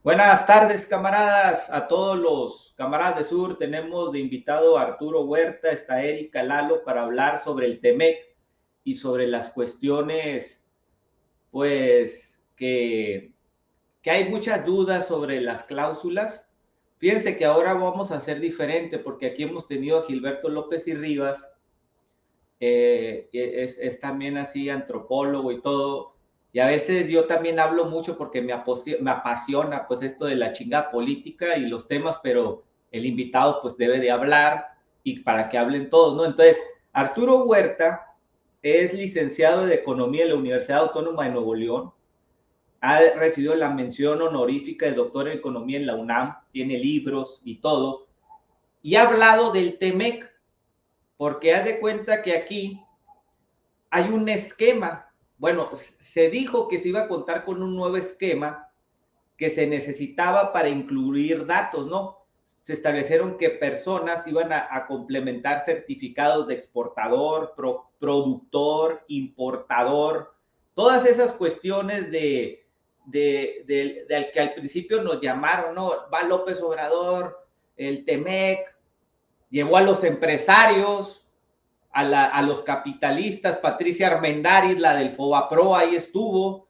Buenas tardes, camaradas, a todos los camaradas de Sur. Tenemos de invitado a Arturo Huerta, está Erika Lalo para hablar sobre el TEMEC y sobre las cuestiones, pues, que hay muchas dudas sobre las cláusulas. Fíjense que ahora vamos a hacer diferente porque aquí hemos tenido a Gilberto López y Rivas, es también así antropólogo y todo, y a veces yo también hablo mucho porque me apasiona pues esto de la chinga política y los temas, pero el invitado pues debe de hablar y para que hablen todos, ¿no? Entonces, Arturo Huerta es licenciado de Economía en la Universidad Autónoma de Nuevo León, ha recibido la mención honorífica de doctor en Economía en la UNAM, tiene libros y todo, y ha hablado del TEMEC, porque haz de cuenta que aquí hay un esquema. Bueno, se dijo que se iba a contar con un nuevo esquema que se necesitaba para incluir datos, ¿no? Se establecieron que personas iban a complementar certificados de exportador, productor, importador, todas esas cuestiones de que al principio nos llamaron, ¿no? Va López Obrador, el TEMEC, llevó a los empresarios, a los capitalistas, Patricia Armendáriz, la del Fobapro, ahí estuvo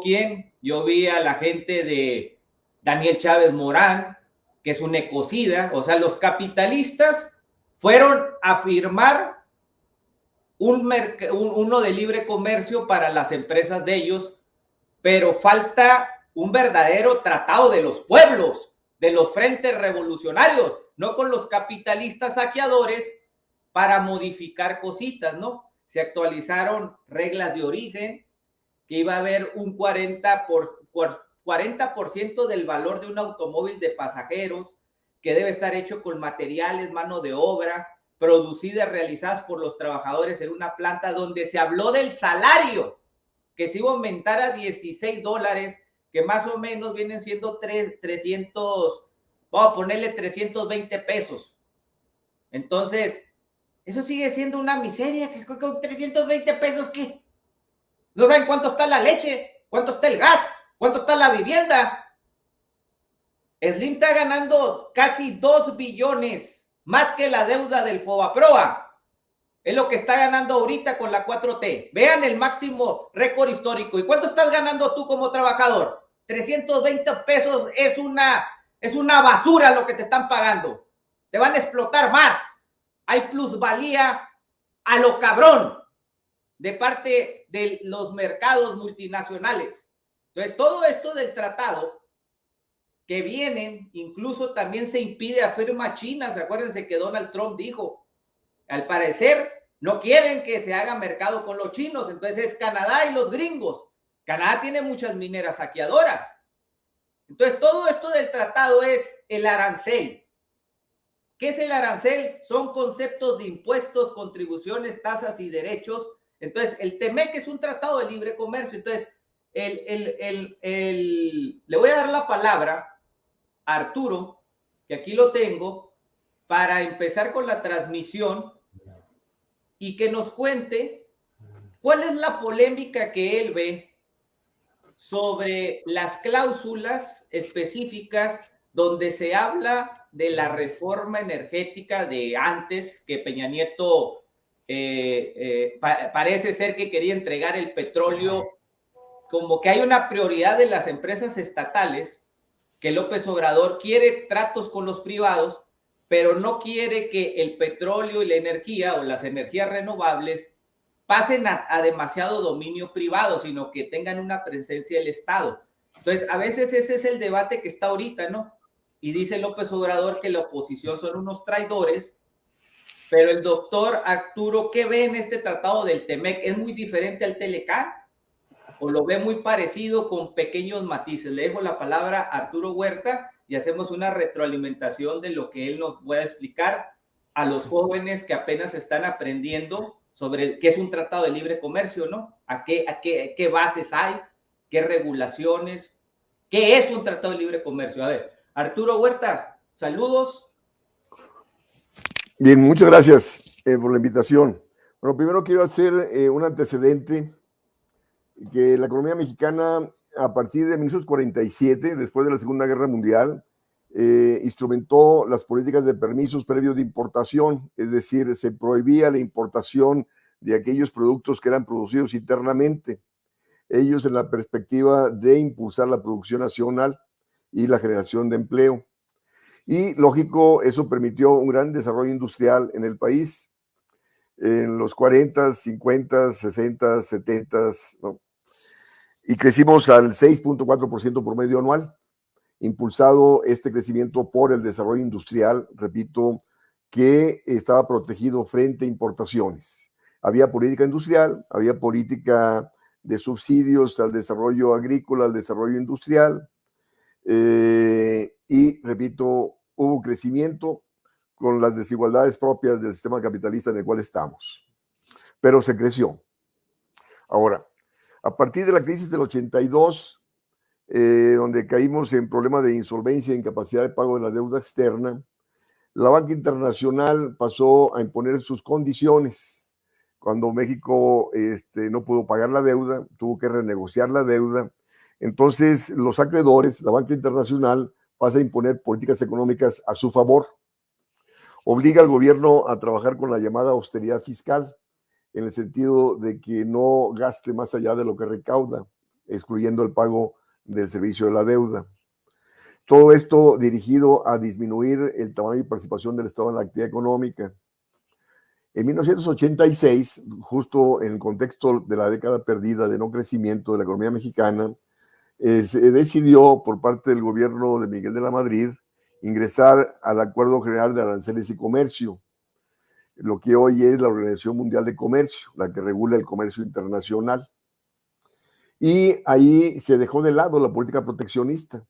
quién, yo vi a la gente de Daniel Chávez Morán, que es un ecocida, o sea, los capitalistas fueron a firmar uno de libre comercio para las empresas de ellos, pero falta un verdadero tratado de los pueblos, de los frentes revolucionarios, no con los capitalistas saqueadores para modificar cositas, ¿no? Se actualizaron reglas de origen, que iba a haber un 40% del valor de un automóvil de pasajeros, que debe estar hecho con materiales, mano de obra, producidas, realizadas por los trabajadores en una planta donde se habló del salario, que se iba a aumentar a $16, que más o menos vienen siendo 300, vamos a ponerle 320 pesos. Entonces, eso sigue siendo una miseria, que con 320 pesos, ¿qué? No saben cuánto está la leche, cuánto está el gas, cuánto está la vivienda. Slim está ganando casi 2 billones, más que la deuda del Fobaproa. Es lo que está ganando ahorita con la 4T. Vean el máximo récord histórico. ¿Y cuánto estás ganando tú como trabajador? 320 pesos es una basura lo que te están pagando. Te van a explotar más. Hay plusvalía a lo cabrón de parte de los mercados multinacionales. Entonces, todo esto del tratado que vienen, incluso también se impide a firmas chinas. Acuérdense que Donald Trump dijo, al parecer, no quieren que se haga mercado con los chinos, entonces es Canadá y los gringos. Canadá tiene muchas mineras saqueadoras. Entonces, todo esto del tratado es el arancel. ¿Qué es el arancel? Son conceptos de impuestos, contribuciones, tasas y derechos. Entonces, el TEMEC es un tratado de libre comercio. Entonces, le voy a dar la palabra a Arturo, que aquí lo tengo, para empezar con la transmisión y que nos cuente cuál es la polémica que él ve sobre las cláusulas específicas donde se habla de la reforma energética de antes, que Peña Nieto parece ser que quería entregar el petróleo, como que hay una prioridad de las empresas estatales, que López Obrador quiere tratos con los privados, pero no quiere que el petróleo y la energía o las energías renovables pasen a demasiado dominio privado, sino que tengan una presencia del Estado. Entonces, a veces ese es el debate que está ahorita, ¿no? Y dice López Obrador que la oposición son unos traidores, pero el doctor Arturo, ¿qué ve en este tratado del TEMEC? ¿Es muy diferente al TLCAN? ¿O lo ve muy parecido con pequeños matices? Le dejo la palabra a Arturo Huerta y hacemos una retroalimentación de lo que él nos pueda explicar a los jóvenes que apenas están aprendiendo sobre qué es un tratado de libre comercio, ¿no? ¿A qué bases hay? ¿Qué regulaciones? ¿Qué es un tratado de libre comercio? A ver, Arturo Huerta, saludos. Bien, muchas gracias por la invitación. Bueno, primero quiero hacer un antecedente, que la economía mexicana a partir de 1947, después de la Segunda Guerra Mundial, instrumentó las políticas de permisos previos de importación, es decir, se prohibía la importación de aquellos productos que eran producidos internamente, ellos en la perspectiva de impulsar la producción nacional y la generación de empleo. Y lógico, eso permitió un gran desarrollo industrial en el país, en los 40, 50, 60, 70, ¿no? Y crecimos al 6.4% promedio anual, impulsado este crecimiento por el desarrollo industrial, repito, que estaba protegido frente a importaciones. Había política industrial, había política de subsidios al desarrollo agrícola, al desarrollo industrial, y repito, hubo crecimiento con las desigualdades propias del sistema capitalista en el cual estamos, pero se creció. Ahora, a partir de la crisis del 82, donde caímos en problemas de insolvencia e incapacidad de pago de la deuda externa, la banca internacional pasó a imponer sus condiciones. Cuando México no pudo pagar la deuda, tuvo que renegociar la deuda. Entonces, los acreedores, la banca internacional, pasa a imponer políticas económicas a su favor. Obliga al gobierno a trabajar con la llamada austeridad fiscal, en el sentido de que no gaste más allá de lo que recauda, excluyendo el pago del servicio de la deuda. Todo esto dirigido a disminuir el tamaño y participación del Estado en la actividad económica. En 1986, justo en el contexto de la década perdida de no crecimiento de la economía mexicana, se decidió por parte del gobierno de Miguel de la Madrid ingresar al Acuerdo General de Aranceles y Comercio, lo que hoy es la Organización Mundial de Comercio, la que regula el comercio internacional. Y ahí se dejó de lado la política proteccionista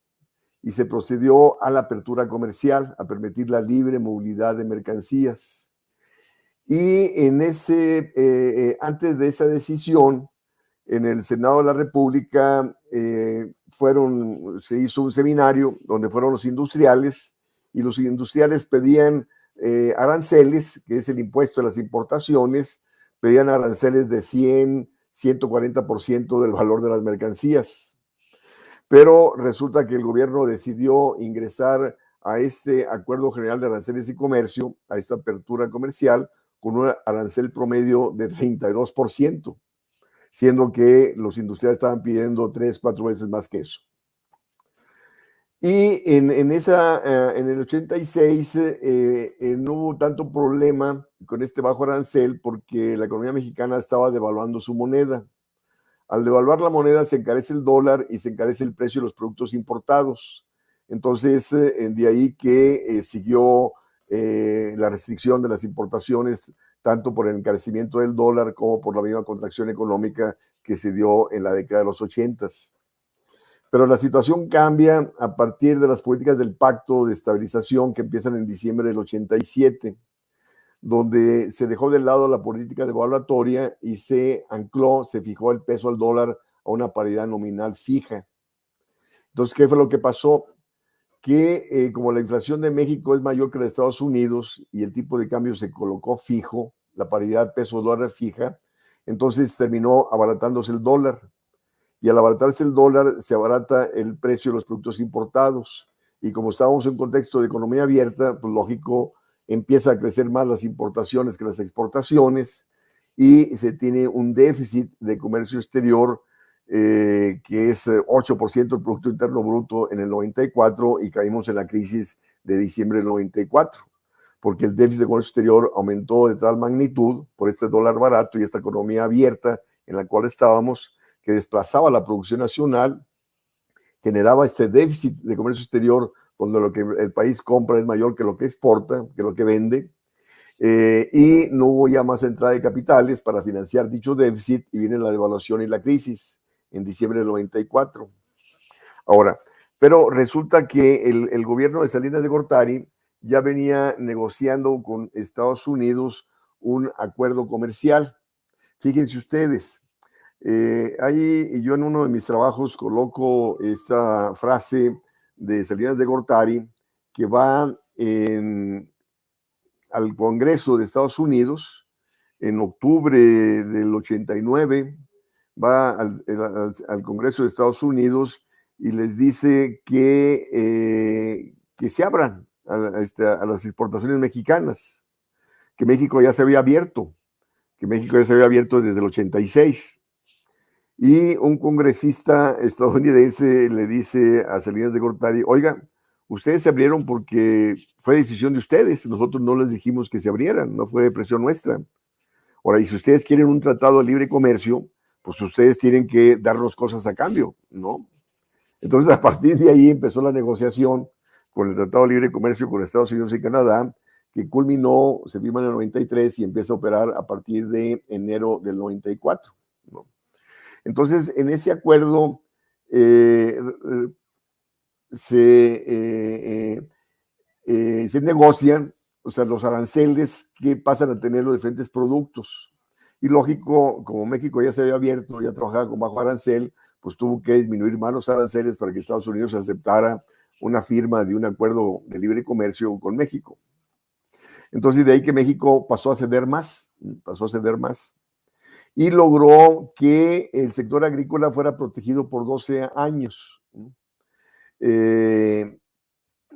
y se procedió a la apertura comercial, a permitir la libre movilidad de mercancías. Y en antes de esa decisión, en el Senado de la República se hizo un seminario donde fueron los industriales, y los industriales pedían aranceles, que es el impuesto a las importaciones, pedían aranceles de 100, 140% del valor de las mercancías. Pero resulta que el gobierno decidió ingresar a este Acuerdo General de Aranceles y Comercio, a esta apertura comercial, con un arancel promedio de 32%, siendo que los industriales estaban pidiendo 3, 4 veces más que eso. Y en el 86 no hubo tanto problema con este bajo arancel porque la economía mexicana estaba devaluando su moneda. Al devaluar la moneda se encarece el dólar y se encarece el precio de los productos importados. Entonces, de ahí que siguió la restricción de las importaciones, tanto por el encarecimiento del dólar como por la misma contracción económica que se dio en la década de los 80s. Pero la situación cambia a partir de las políticas del Pacto de Estabilización que empiezan en diciembre del 87, donde se dejó de lado la política devaluatoria y se fijó el peso al dólar a una paridad nominal fija. Entonces, ¿qué fue lo que pasó? Que como la inflación de México es mayor que la de Estados Unidos y el tipo de cambio se colocó fijo, la paridad peso-dólar fija, entonces terminó abaratándose el dólar. Y al abaratarse el dólar, se abarata el precio de los productos importados. Y como estábamos en un contexto de economía abierta, pues lógico, empieza a crecer más las importaciones que las exportaciones y se tiene un déficit de comercio exterior que es 8% del Producto Interno Bruto en el 94 y caímos en la crisis de diciembre del 94, porque el déficit de comercio exterior aumentó de tal magnitud por este dólar barato y esta economía abierta en la cual estábamos, que desplazaba la producción nacional, generaba este déficit de comercio exterior, cuando lo que el país compra es mayor que lo que exporta, que lo que vende, y no hubo ya más entrada de capitales para financiar dicho déficit, y viene la devaluación y la crisis en diciembre del 94. Ahora, pero resulta que el gobierno de Salinas de Gortari ya venía negociando con Estados Unidos un acuerdo comercial. Fíjense ustedes, ahí yo en uno de mis trabajos coloco esta frase de Salinas de Gortari que va al Congreso de Estados Unidos en octubre del 89 va al Congreso de Estados Unidos y les dice que se abran a las exportaciones mexicanas, que México ya se había abierto, desde el 86. Y un congresista estadounidense le dice a Salinas de Gortari: oiga, ustedes se abrieron porque fue decisión de ustedes, nosotros no les dijimos que se abrieran, no fue presión nuestra. Ahora, y si ustedes quieren un tratado de libre comercio, pues ustedes tienen que darnos cosas a cambio, ¿no? Entonces, a partir de ahí empezó la negociación con el Tratado de Libre Comercio con Estados Unidos y Canadá, que culminó, se firma en el 93 y empieza a operar a partir de enero del 94, ¿no? Entonces, en ese acuerdo se negocian, o sea, los aranceles que pasan a tener los diferentes productos. Y lógico, como México ya se había abierto, ya trabajaba con bajo arancel, pues tuvo que disminuir más los aranceles para que Estados Unidos aceptara una firma de un acuerdo de libre comercio con México. Entonces, de ahí que México pasó a ceder más, y logró que el sector agrícola fuera protegido por 12 años,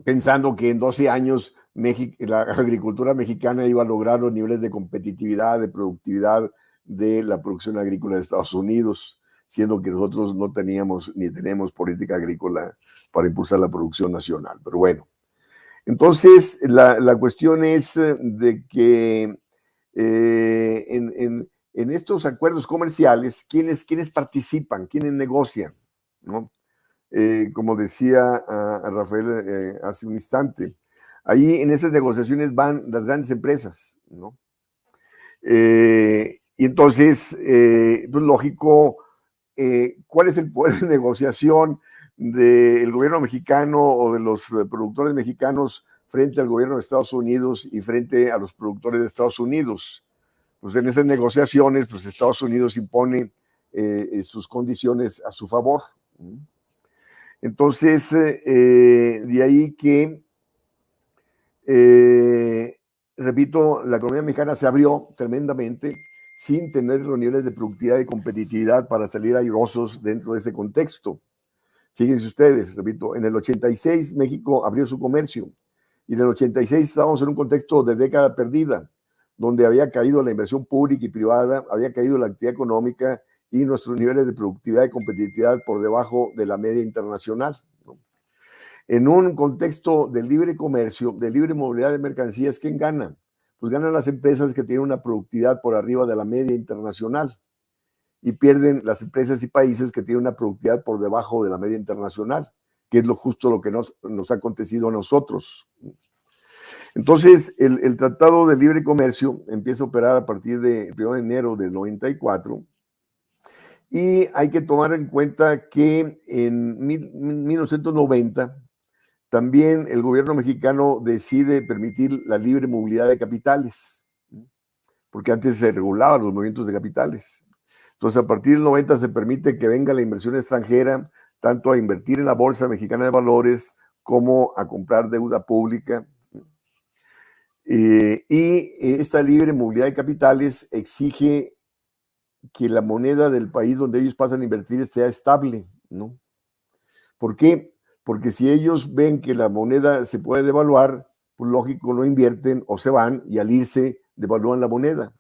pensando que en 12 años la agricultura mexicana iba a lograr los niveles de competitividad, de productividad de la producción agrícola de Estados Unidos, siendo que nosotros no teníamos ni tenemos política agrícola para impulsar la producción nacional. Pero bueno, entonces la cuestión es de que en estos acuerdos comerciales, ¿quiénes participan? ¿Quiénes negocian? ¿No? Como decía a Rafael hace un instante, ahí en esas negociaciones van las grandes empresas, ¿no? Y entonces, pues lógico, ¿cuál es el poder de negociación del gobierno mexicano o de los productores mexicanos frente al gobierno de Estados Unidos y frente a los productores de Estados Unidos? Pues en esas negociaciones, pues Estados Unidos impone sus condiciones a su favor. Entonces, de ahí que, repito, la economía mexicana se abrió tremendamente sin tener los niveles de productividad y competitividad para salir airosos dentro de ese contexto. Fíjense ustedes, repito, en el 86 México abrió su comercio y en el 86 estábamos en un contexto de década perdida, donde había caído la inversión pública y privada, había caído la actividad económica y nuestros niveles de productividad y competitividad por debajo de la media internacional, ¿no? En un contexto de libre comercio, de libre movilidad de mercancías, ¿quién gana? Pues ganan las empresas que tienen una productividad por arriba de la media internacional y pierden las empresas y países que tienen una productividad por debajo de la media internacional, que es justo lo que nos ha acontecido a nosotros. Entonces, el Tratado de Libre Comercio empieza a operar a partir del 1 de enero del 94, y hay que tomar en cuenta que en 1990 también el gobierno mexicano decide permitir la libre movilidad de capitales, porque antes se regulaban los movimientos de capitales. Entonces, a partir del 90 se permite que venga la inversión extranjera, tanto a invertir en la Bolsa Mexicana de Valores como a comprar deuda pública. Y esta libre movilidad de capitales exige que la moneda del país donde ellos pasan a invertir sea estable, ¿no? ¿Por qué? Porque si ellos ven que la moneda se puede devaluar, pues lógico, no invierten o se van y al irse devalúan la moneda.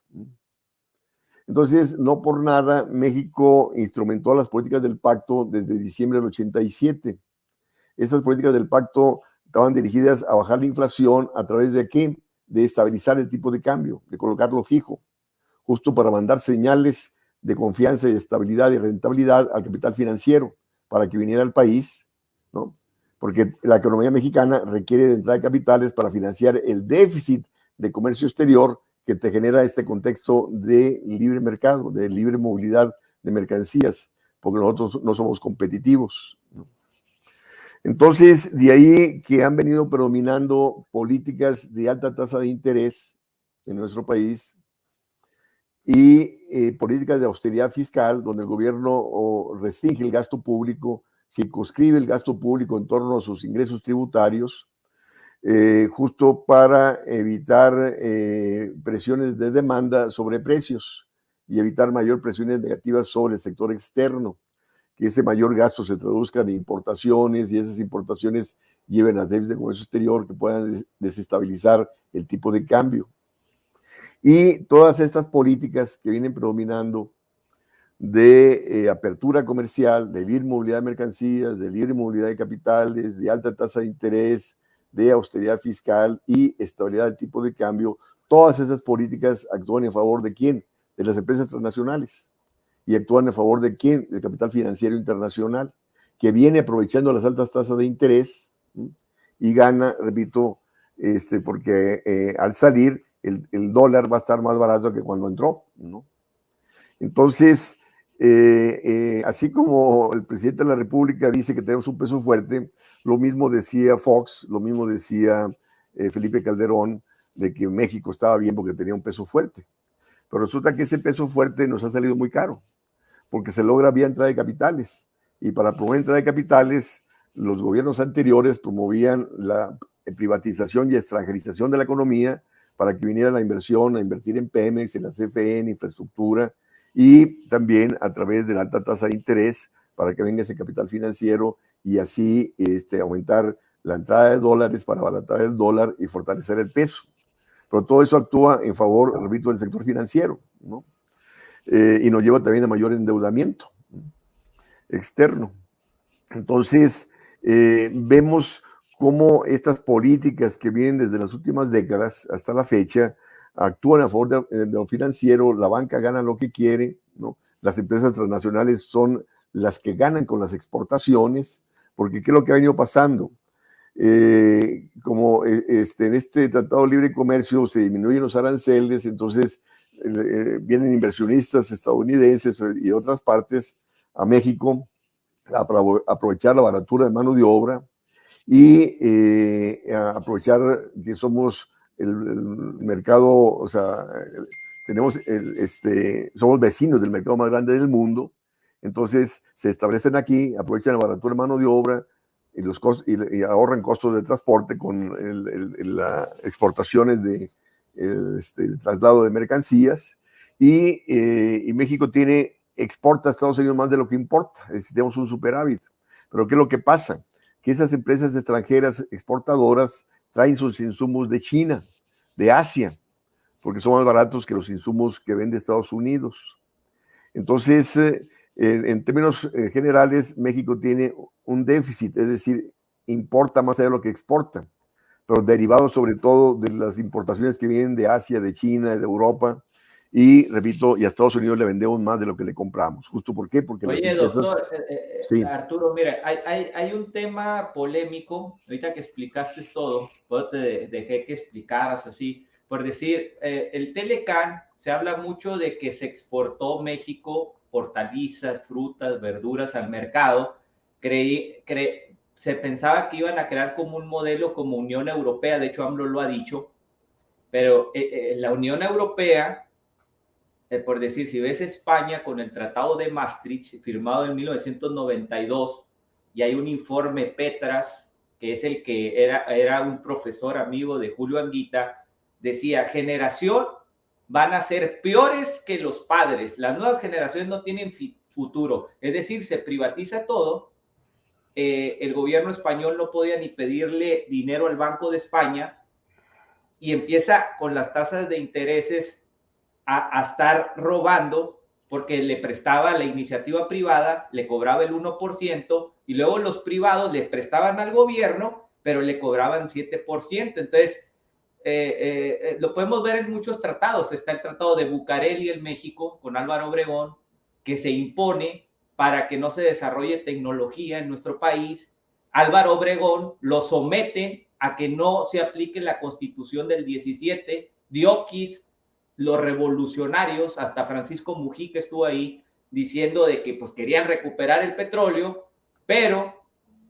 Entonces, no por nada, México instrumentó las políticas del pacto desde diciembre del 87. Esas políticas del pacto estaban dirigidas a bajar la inflación a través de ¿qué? De estabilizar el tipo de cambio, de colocarlo fijo, justo para mandar señales de confianza y estabilidad y rentabilidad al capital financiero para que viniera al país, ¿no? Porque la economía mexicana requiere de entrada de capitales para financiar el déficit de comercio exterior que te genera este contexto de libre mercado, de libre movilidad de mercancías, porque nosotros no somos competitivos, ¿no? Entonces, de ahí que han venido predominando políticas de alta tasa de interés en nuestro país y políticas de austeridad fiscal, donde el gobierno restringe el gasto público, circunscribe el gasto público en torno a sus ingresos tributarios, justo para evitar presiones de demanda sobre precios y evitar mayor presiones negativas sobre el sector externo, que ese mayor gasto se traduzca en importaciones y esas importaciones lleven a déficit de comercio exterior que puedan desestabilizar el tipo de cambio. Y todas estas políticas que vienen predominando de apertura comercial, de libre movilidad de mercancías, de libre movilidad de capitales, de alta tasa de interés, de austeridad fiscal y estabilidad del tipo de cambio, todas esas políticas actúan en favor de ¿quién? De las empresas transnacionales. Y actúan en favor de ¿quién? Del capital financiero internacional, que viene aprovechando las altas tasas de interés, ¿sí? Y gana, repito, porque al salir el dólar va a estar más barato que cuando entró, ¿no? Entonces, así como el presidente de la República dice que tenemos un peso fuerte, lo mismo decía Fox, lo mismo decía Felipe Calderón, de que México estaba bien porque tenía un peso fuerte. Pero resulta que ese peso fuerte nos ha salido muy caro, porque se logra vía entrada de capitales. Y para promover entrada de capitales, los gobiernos anteriores promovían la privatización y extranjerización de la economía para que viniera la inversión, a invertir en Pemex, en la CFE, en infraestructura, y también a través de la alta tasa de interés para que venga ese capital financiero y así aumentar la entrada de dólares para abaratar el dólar y fortalecer el peso. Pero todo eso actúa en favor, repito, del sector financiero, ¿no? Y nos lleva también a mayor endeudamiento externo. Entonces, vemos cómo estas políticas que vienen desde las últimas décadas hasta la fecha actúan a favor de lo financiero, la banca gana lo que quiere, ¿no? Las empresas transnacionales son las que ganan con las exportaciones, porque ¿qué es lo que ha venido pasando? Como en este Tratado de Libre Comercio se disminuyen los aranceles, entonces vienen inversionistas estadounidenses y de otras partes a México a aprovechar la baratura de mano de obra y a aprovechar que somos el mercado, o sea, somos vecinos del mercado más grande del mundo, entonces se establecen aquí, aprovechan la baratura de mano de obra y ahorran costos de transporte con las exportaciones de traslado de mercancías y México exporta a Estados Unidos más de lo que importa, es decir, tenemos un superávit. Pero ¿qué es lo que pasa? Que esas empresas extranjeras exportadoras traen sus insumos de China, de Asia, porque son más baratos que los insumos que vende Estados Unidos. Entonces, en términos generales, México tiene un déficit, es decir, importa más allá de lo que exporta, pero derivado sobre todo de las importaciones que vienen de Asia, de China, de Europa, y repito, y a Estados Unidos le vendemos más de lo que le compramos. ¿Justo por qué? Porque Oye, las empresas... doctor, sí. Arturo, mira, hay un tema polémico, ahorita que explicaste todo, pues te dejé que explicaras así, por decir, el Telecán, se habla mucho de que se exportó México hortalizas, frutas, verduras al mercado, se pensaba que iban a crear como un modelo como Unión Europea, de hecho AMLO lo ha dicho, pero la Unión Europea, por decir, si ves España con el Tratado de Maastricht, firmado en 1992, y hay un informe Petras, que es el que era un profesor amigo de Julio Anguita, decía, generación van a ser peores que los padres, las nuevas generaciones no tienen futuro, es decir, se privatiza todo, el gobierno español no podía ni pedirle dinero al Banco de España, y empieza con las tasas de intereses a estar robando porque le prestaba la iniciativa privada, le cobraba el 1% y luego los privados le prestaban al gobierno, pero le cobraban 7%. Entonces, lo podemos ver en muchos tratados. Está el Tratado de Bucareli en México con Álvaro Obregón, que se impone para que no se desarrolle tecnología en nuestro país. Álvaro Obregón lo somete a que no se aplique la Constitución del 17, Dioquis, los revolucionarios, hasta Francisco Mujica estuvo ahí diciendo de que pues querían recuperar el petróleo, pero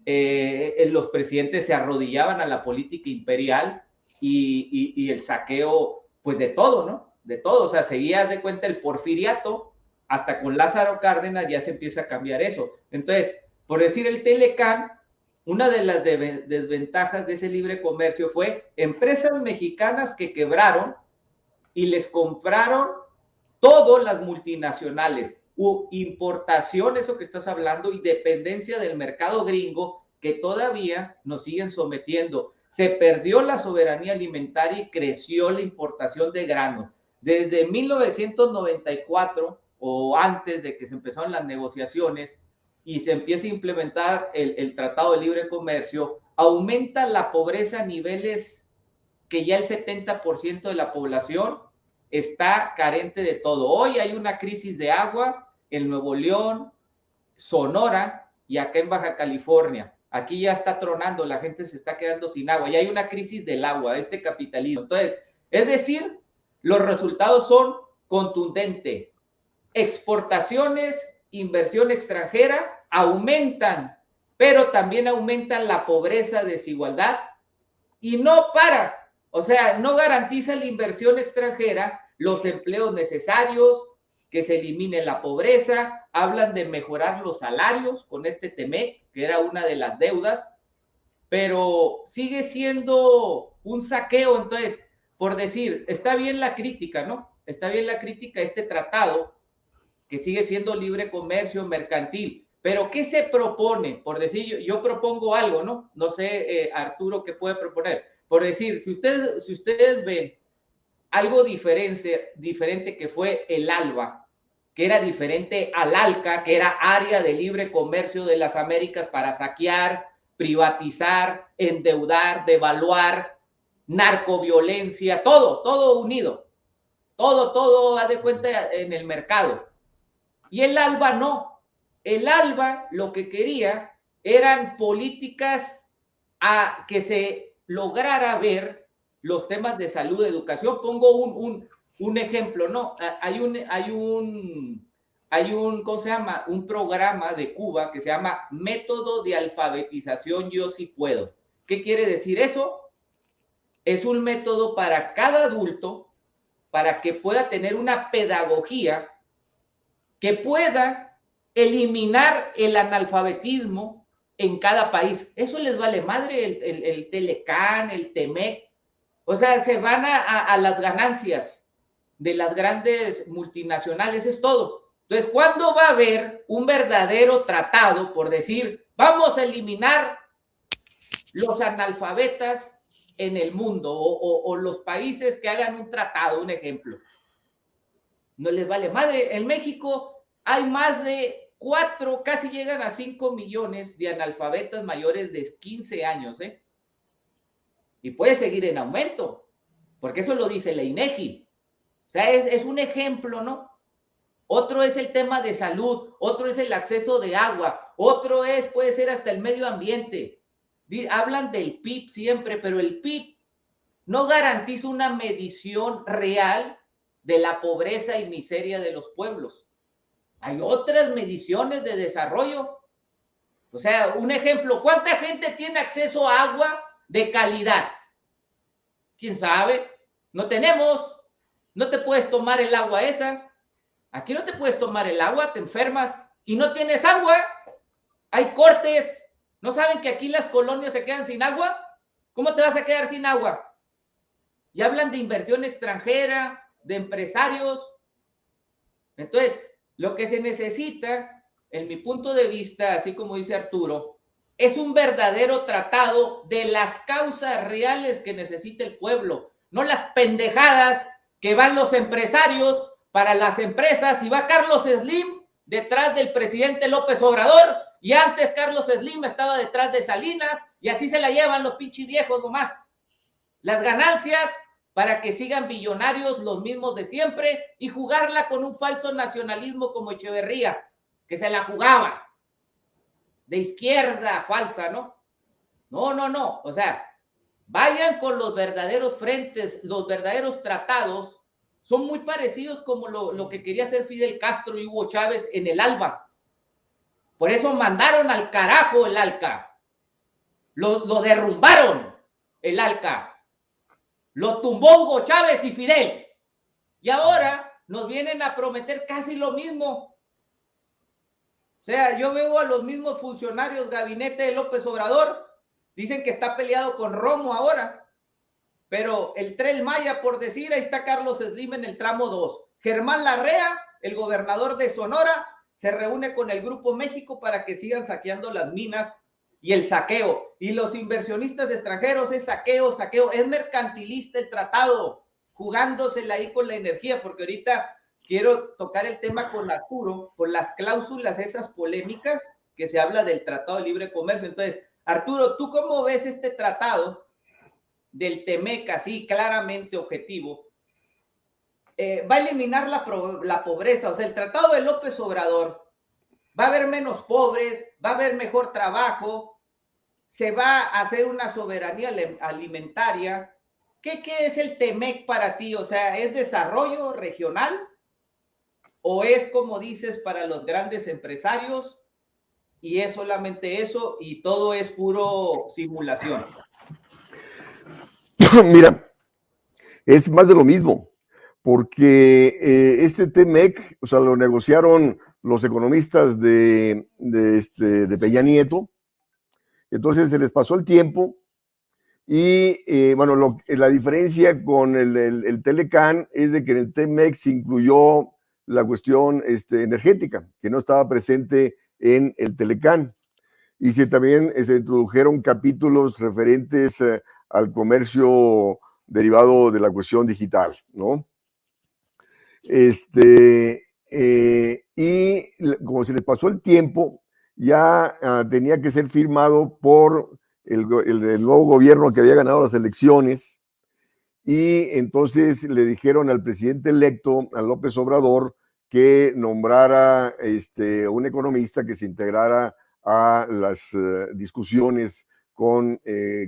los presidentes se arrodillaban a la política imperial y el saqueo, pues de todo, ¿no? De todo, o sea, seguía de cuenta el porfiriato, hasta con Lázaro Cárdenas ya se empieza a cambiar eso. Entonces, por decir el Telecán, una de las desventajas de ese libre comercio fue empresas mexicanas que quebraron y les compraron todas las multinacionales, importación, eso que estás hablando, y dependencia del mercado gringo, que todavía nos siguen sometiendo. Se perdió la soberanía alimentaria y creció la importación de grano. Desde 1994 o antes de que se empezaron las negociaciones y se empieza a implementar el Tratado de Libre Comercio, aumenta la pobreza a niveles que ya el 70% de la población está carente de todo. Hoy hay una crisis de agua en Nuevo León, Sonora y acá en Baja California. Aquí ya está tronando, la gente se está quedando sin agua. Y hay una crisis del agua, de este capitalismo. Entonces, es decir, los resultados son contundentes. Exportaciones, inversión extranjera aumentan, pero también aumentan la pobreza, desigualdad, y no para. O sea, no garantiza la inversión extranjera los empleos necesarios, que se elimine la pobreza, hablan de mejorar los salarios con este TEMEC, que era una de las deudas, pero sigue siendo un saqueo. Entonces, por decir, está bien la crítica, ¿no? Está bien la crítica a este tratado, que sigue siendo libre comercio mercantil, pero ¿qué se propone? Por decir, yo propongo algo, ¿no? No sé, Arturo, ¿qué puede proponer? Por decir, si ustedes ven algo diferente que fue el ALBA, que era diferente al ALCA, que era área de libre comercio de las Américas para saquear, privatizar, endeudar, devaluar, narcoviolencia, todo unido, todo, haz de cuenta, en el mercado. Y el ALBA no. El ALBA lo que quería eran políticas a que se lograra ver los temas de salud, educación. Pongo un ejemplo, ¿no? Hay un, ¿cómo se llama? Un programa de Cuba que se llama Método de Alfabetización Yo Sí Puedo. ¿Qué quiere decir eso? Es un método para cada adulto, para que pueda tener una pedagogía que pueda eliminar el analfabetismo en cada país. Eso les vale madre el Telecán, el TEMEC. O sea, se van a las ganancias de las grandes multinacionales, es todo. Entonces, ¿cuándo va a haber un verdadero tratado, por decir, vamos a eliminar los analfabetas en el mundo, o los países que hagan un tratado, un ejemplo? No les vale madre. En México hay más de 4, casi llegan a 5 millones de analfabetas mayores de 15 años, ¿eh? Y puede seguir en aumento, porque eso lo dice la INEGI. O sea, es un ejemplo, ¿no? Otro es el tema de salud, otro es el acceso de agua, otro puede ser hasta el medio ambiente. Hablan del PIB siempre, pero el PIB no garantiza una medición real de la pobreza y miseria de los pueblos. Hay otras mediciones de desarrollo. O sea, un ejemplo, ¿cuánta gente tiene acceso a agua de calidad? ¿Quién sabe? No tenemos. No te puedes tomar el agua esa. Aquí no te puedes tomar el agua, te enfermas y no tienes agua. Hay cortes. ¿No saben que aquí las colonias se quedan sin agua? ¿Cómo te vas a quedar sin agua? Y hablan de inversión extranjera, de empresarios. Entonces, lo que se necesita, en mi punto de vista, así como dice Arturo, es un verdadero tratado de las causas reales que necesita el pueblo, no las pendejadas que van los empresarios para las empresas, y va Carlos Slim detrás del presidente López Obrador, y antes Carlos Slim estaba detrás de Salinas, y así se la llevan los pinches viejos nomás. Las ganancias para que sigan billonarios los mismos de siempre, y jugarla con un falso nacionalismo como Echeverría, que se la jugaba de izquierda falsa, ¿no? No, o sea, vayan con los verdaderos frentes, los verdaderos tratados. Son muy parecidos como lo que quería hacer Fidel Castro y Hugo Chávez en el ALBA. Por eso mandaron al carajo el ALCA. Lo derrumbaron el ALCA. Lo tumbó Hugo Chávez y Fidel. Y ahora nos vienen a prometer casi lo mismo. O sea, yo veo a los mismos funcionarios, gabinete de López Obrador, dicen que está peleado con Romo ahora, pero el Tren Maya, por decir, ahí está Carlos Slim en el tramo 2. Germán Larrea, el gobernador de Sonora, se reúne con el Grupo México para que sigan saqueando las minas y el saqueo. Y los inversionistas extranjeros es saqueo, saqueo. Es mercantilista el tratado, jugándosela ahí con la energía, porque ahorita quiero tocar el tema con Arturo, con las cláusulas esas polémicas que se habla del Tratado de Libre Comercio. Entonces, Arturo, ¿tú cómo ves este tratado del TEMEC, así claramente objetivo? Va a eliminar la pobreza, o sea, el tratado de López Obrador, va a haber menos pobres, va a haber mejor trabajo, se va a hacer una soberanía alimentaria. ¿Qué es el TEMEC para ti? O sea, ¿es desarrollo regional o es, como dices, para los grandes empresarios y es solamente eso y todo es puro simulación? Mira, es más de lo mismo, porque este TEMEC, o sea, lo negociaron los economistas de Peña Nieto, entonces se les pasó el tiempo y bueno, la diferencia con el Telecán es de que en el TEMEC se incluyó la cuestión energética, que no estaba presente en el Telecán. Y también se introdujeron capítulos referentes al comercio derivado de la cuestión digital, ¿no? Y como se les pasó el tiempo, ya tenía que ser firmado por el nuevo gobierno que había ganado las elecciones, y entonces le dijeron al presidente electo, a López Obrador, que nombrara un economista que se integrara a las discusiones con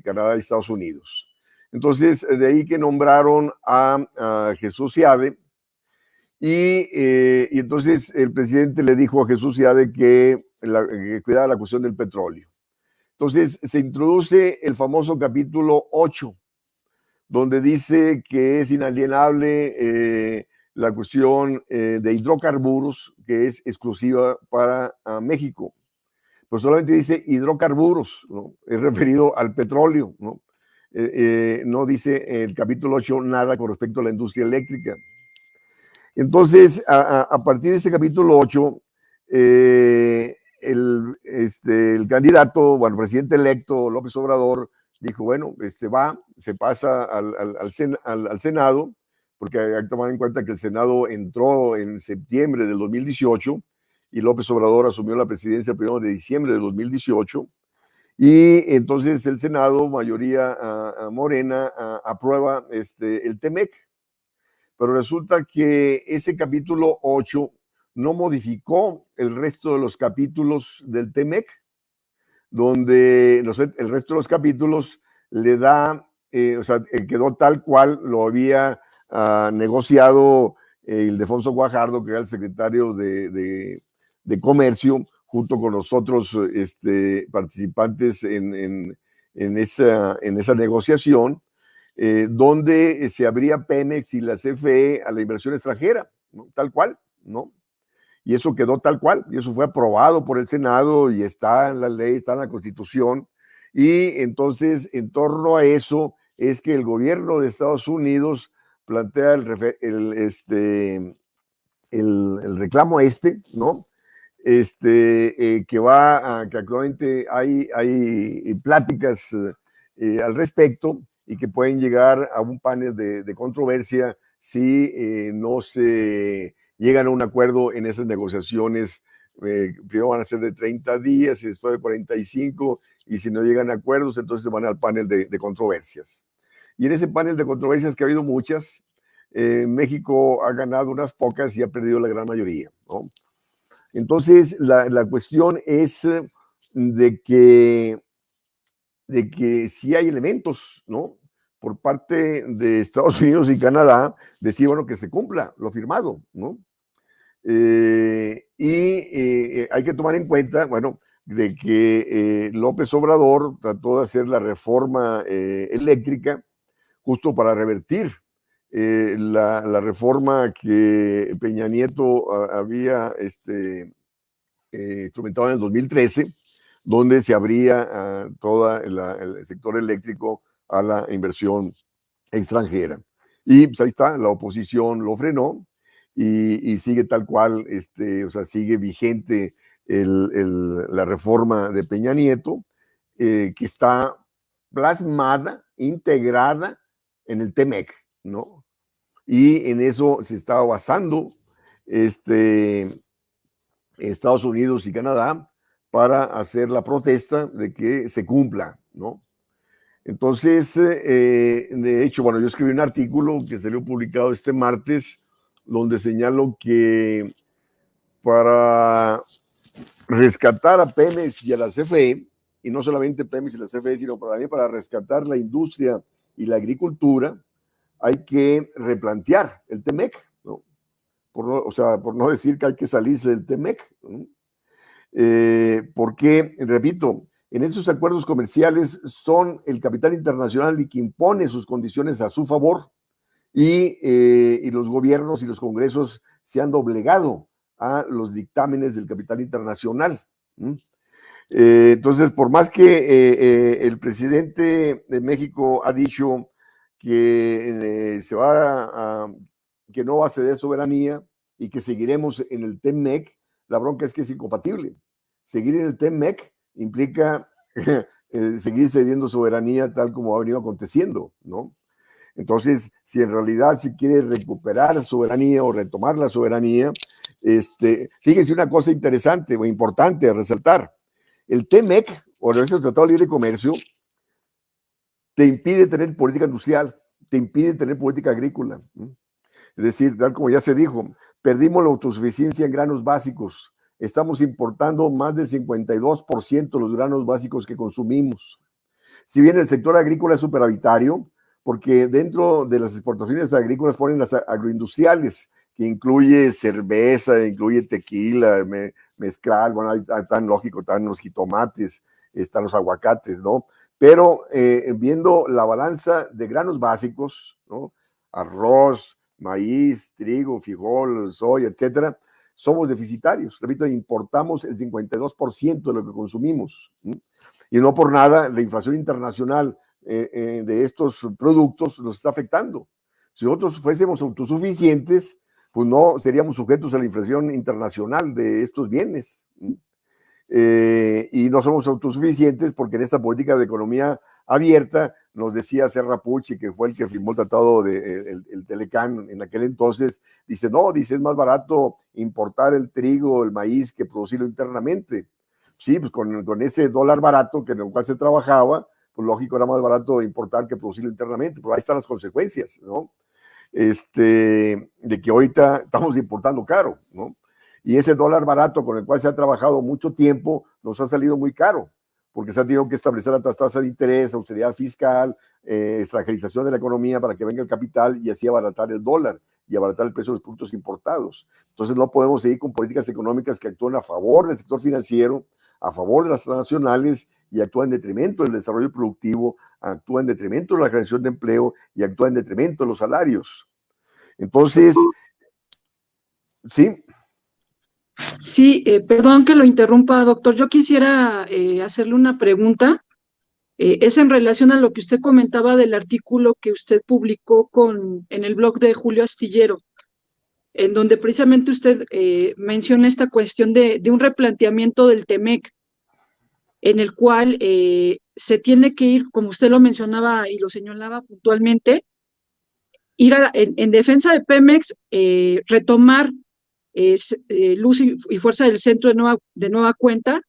Canadá y Estados Unidos. Entonces, de ahí que nombraron a Jesús Seade, y entonces el presidente le dijo a Jesús Seade que cuidara la cuestión del petróleo. Entonces, se introduce el famoso capítulo 8, donde dice que es inalienable la cuestión de hidrocarburos, que es exclusiva para México. Pues solamente dice hidrocarburos, ¿no? Es referido al petróleo, ¿no? No dice el capítulo 8 nada con respecto a la industria eléctrica. Entonces, a partir de este capítulo 8, el candidato, bueno, presidente electo López Obrador, dijo, bueno, se pasa al Senado, porque hay que tomar en cuenta que el Senado entró en septiembre del 2018 y López Obrador asumió la presidencia el 1 de diciembre del 2018, y entonces el Senado, mayoría morena, aprueba el TEMEC. Pero resulta que ese capítulo 8 no modificó el resto de los capítulos del TEMEC, donde el resto de los capítulos le da, o sea, quedó tal cual lo había negociado Ildefonso Guajardo, que era el secretario de Comercio, junto con los otros participantes en esa negociación, donde se abría Pemex y la CFE a la inversión extranjera, ¿no? Tal cual, ¿no? Y eso quedó tal cual, y eso fue aprobado por el Senado y está en la ley, está en la Constitución. Y entonces, en torno a eso, es que el gobierno de Estados Unidos plantea el reclamo ¿no? Que actualmente hay pláticas al respecto, y que pueden llegar a un panel de controversia si no se llegan a un acuerdo en esas negociaciones. Primero van a ser de 30 días y después de 45, y si no llegan a acuerdos, entonces van al panel de controversias. Y en ese panel de controversias, que ha habido muchas, México ha ganado unas pocas y ha perdido la gran mayoría, ¿no? Entonces, la cuestión es de que sí hay elementos, ¿no?, por parte de Estados Unidos y Canadá, decir, bueno, que se cumpla lo firmado, ¿no? Hay que tomar en cuenta, bueno, de que López Obrador trató de hacer la reforma eléctrica justo para revertir la reforma que Peña Nieto había instrumentado en el 2013, donde se abría todo el sector eléctrico a la inversión extranjera. Y pues ahí está, la oposición lo frenó, y sigue tal cual, o sea, sigue vigente la reforma de Peña Nieto, que está plasmada, integrada en el TEMEC, ¿no? Y en eso se estaba basando Estados Unidos y Canadá para hacer la protesta de que se cumpla, ¿no? Entonces, de hecho, bueno, yo escribí un artículo que salió publicado este martes, donde señalo que para rescatar a Pemex y a la CFE, y no solamente Pemex y la CFE, sino también para rescatar la industria y la agricultura, hay que replantear el TEMEC, ¿no? Por no decir que hay que salirse del TEMEC, ¿no? Porque, repito, en esos acuerdos comerciales son el capital internacional el que impone sus condiciones a su favor, y los gobiernos y los congresos se han doblegado a los dictámenes del capital internacional. Entonces, por más que el presidente de México ha dicho que que no va a ceder soberanía y que seguiremos en el TEMEC, la bronca es que es incompatible. Seguir en el TEMEC implica seguir cediendo soberanía tal como ha venido aconteciendo, ¿no? Entonces, si en realidad se quiere recuperar soberanía o retomar la soberanía, fíjense una cosa interesante o importante a resaltar. El TEMEC, o el Tratado de Libre Comercio, te impide tener política industrial, te impide tener política agrícola. Es decir, tal como ya se dijo, perdimos la autosuficiencia en granos básicos. Estamos importando más del 52% de los granos básicos que consumimos. Si bien el sector agrícola es superavitario, porque dentro de las exportaciones agrícolas ponen las agroindustriales, que incluye cerveza, incluye tequila, mezcal, bueno, tan lógico, están los jitomates, están los aguacates, ¿no? Pero viendo la balanza de granos básicos, ¿no? Arroz, maíz, trigo, frijol, soya, etcétera, somos deficitarios. Repito, importamos el 52% de lo que consumimos, ¿sí? Y no por nada la inflación internacional de estos productos nos está afectando. Si nosotros fuésemos autosuficientes, pues no seríamos sujetos a la inflación internacional de estos bienes. Y no somos autosuficientes porque en esta política de economía abierta, nos decía Serra Pucci, que fue el que firmó el tratado de el Telecán en aquel entonces, dice, no, dice, es más barato importar el trigo, el maíz, que producirlo internamente. Sí, pues con ese dólar barato que en el cual se trabajaba, pues lógico, era más barato importar que producirlo internamente, pero ahí están las consecuencias, ¿no? De que ahorita estamos importando caro, ¿no? Y ese dólar barato con el cual se ha trabajado mucho tiempo nos ha salido muy caro, porque se ha tenido que establecer altas tasas de interés, austeridad fiscal, extranjerización de la economía para que venga el capital y así abaratar el dólar y abaratar el precio de los productos importados. Entonces no podemos seguir con políticas económicas que actúen a favor del sector financiero, a favor de las transnacionales y actúan en detrimento del desarrollo productivo, actúan en detrimento de la creación de empleo y actúan en detrimento de los salarios. Entonces, sí. Sí, perdón que lo interrumpa, doctor. Yo quisiera hacerle una pregunta. Es en relación a lo que usted comentaba del artículo que usted publicó en el blog de Julio Astillero, en donde precisamente usted menciona esta cuestión de un replanteamiento del TEMEC, en el cual se tiene que ir, como usted lo mencionaba y lo señalaba puntualmente, ir en defensa de Pemex, retomar luz y fuerza del centro de nueva cuenta,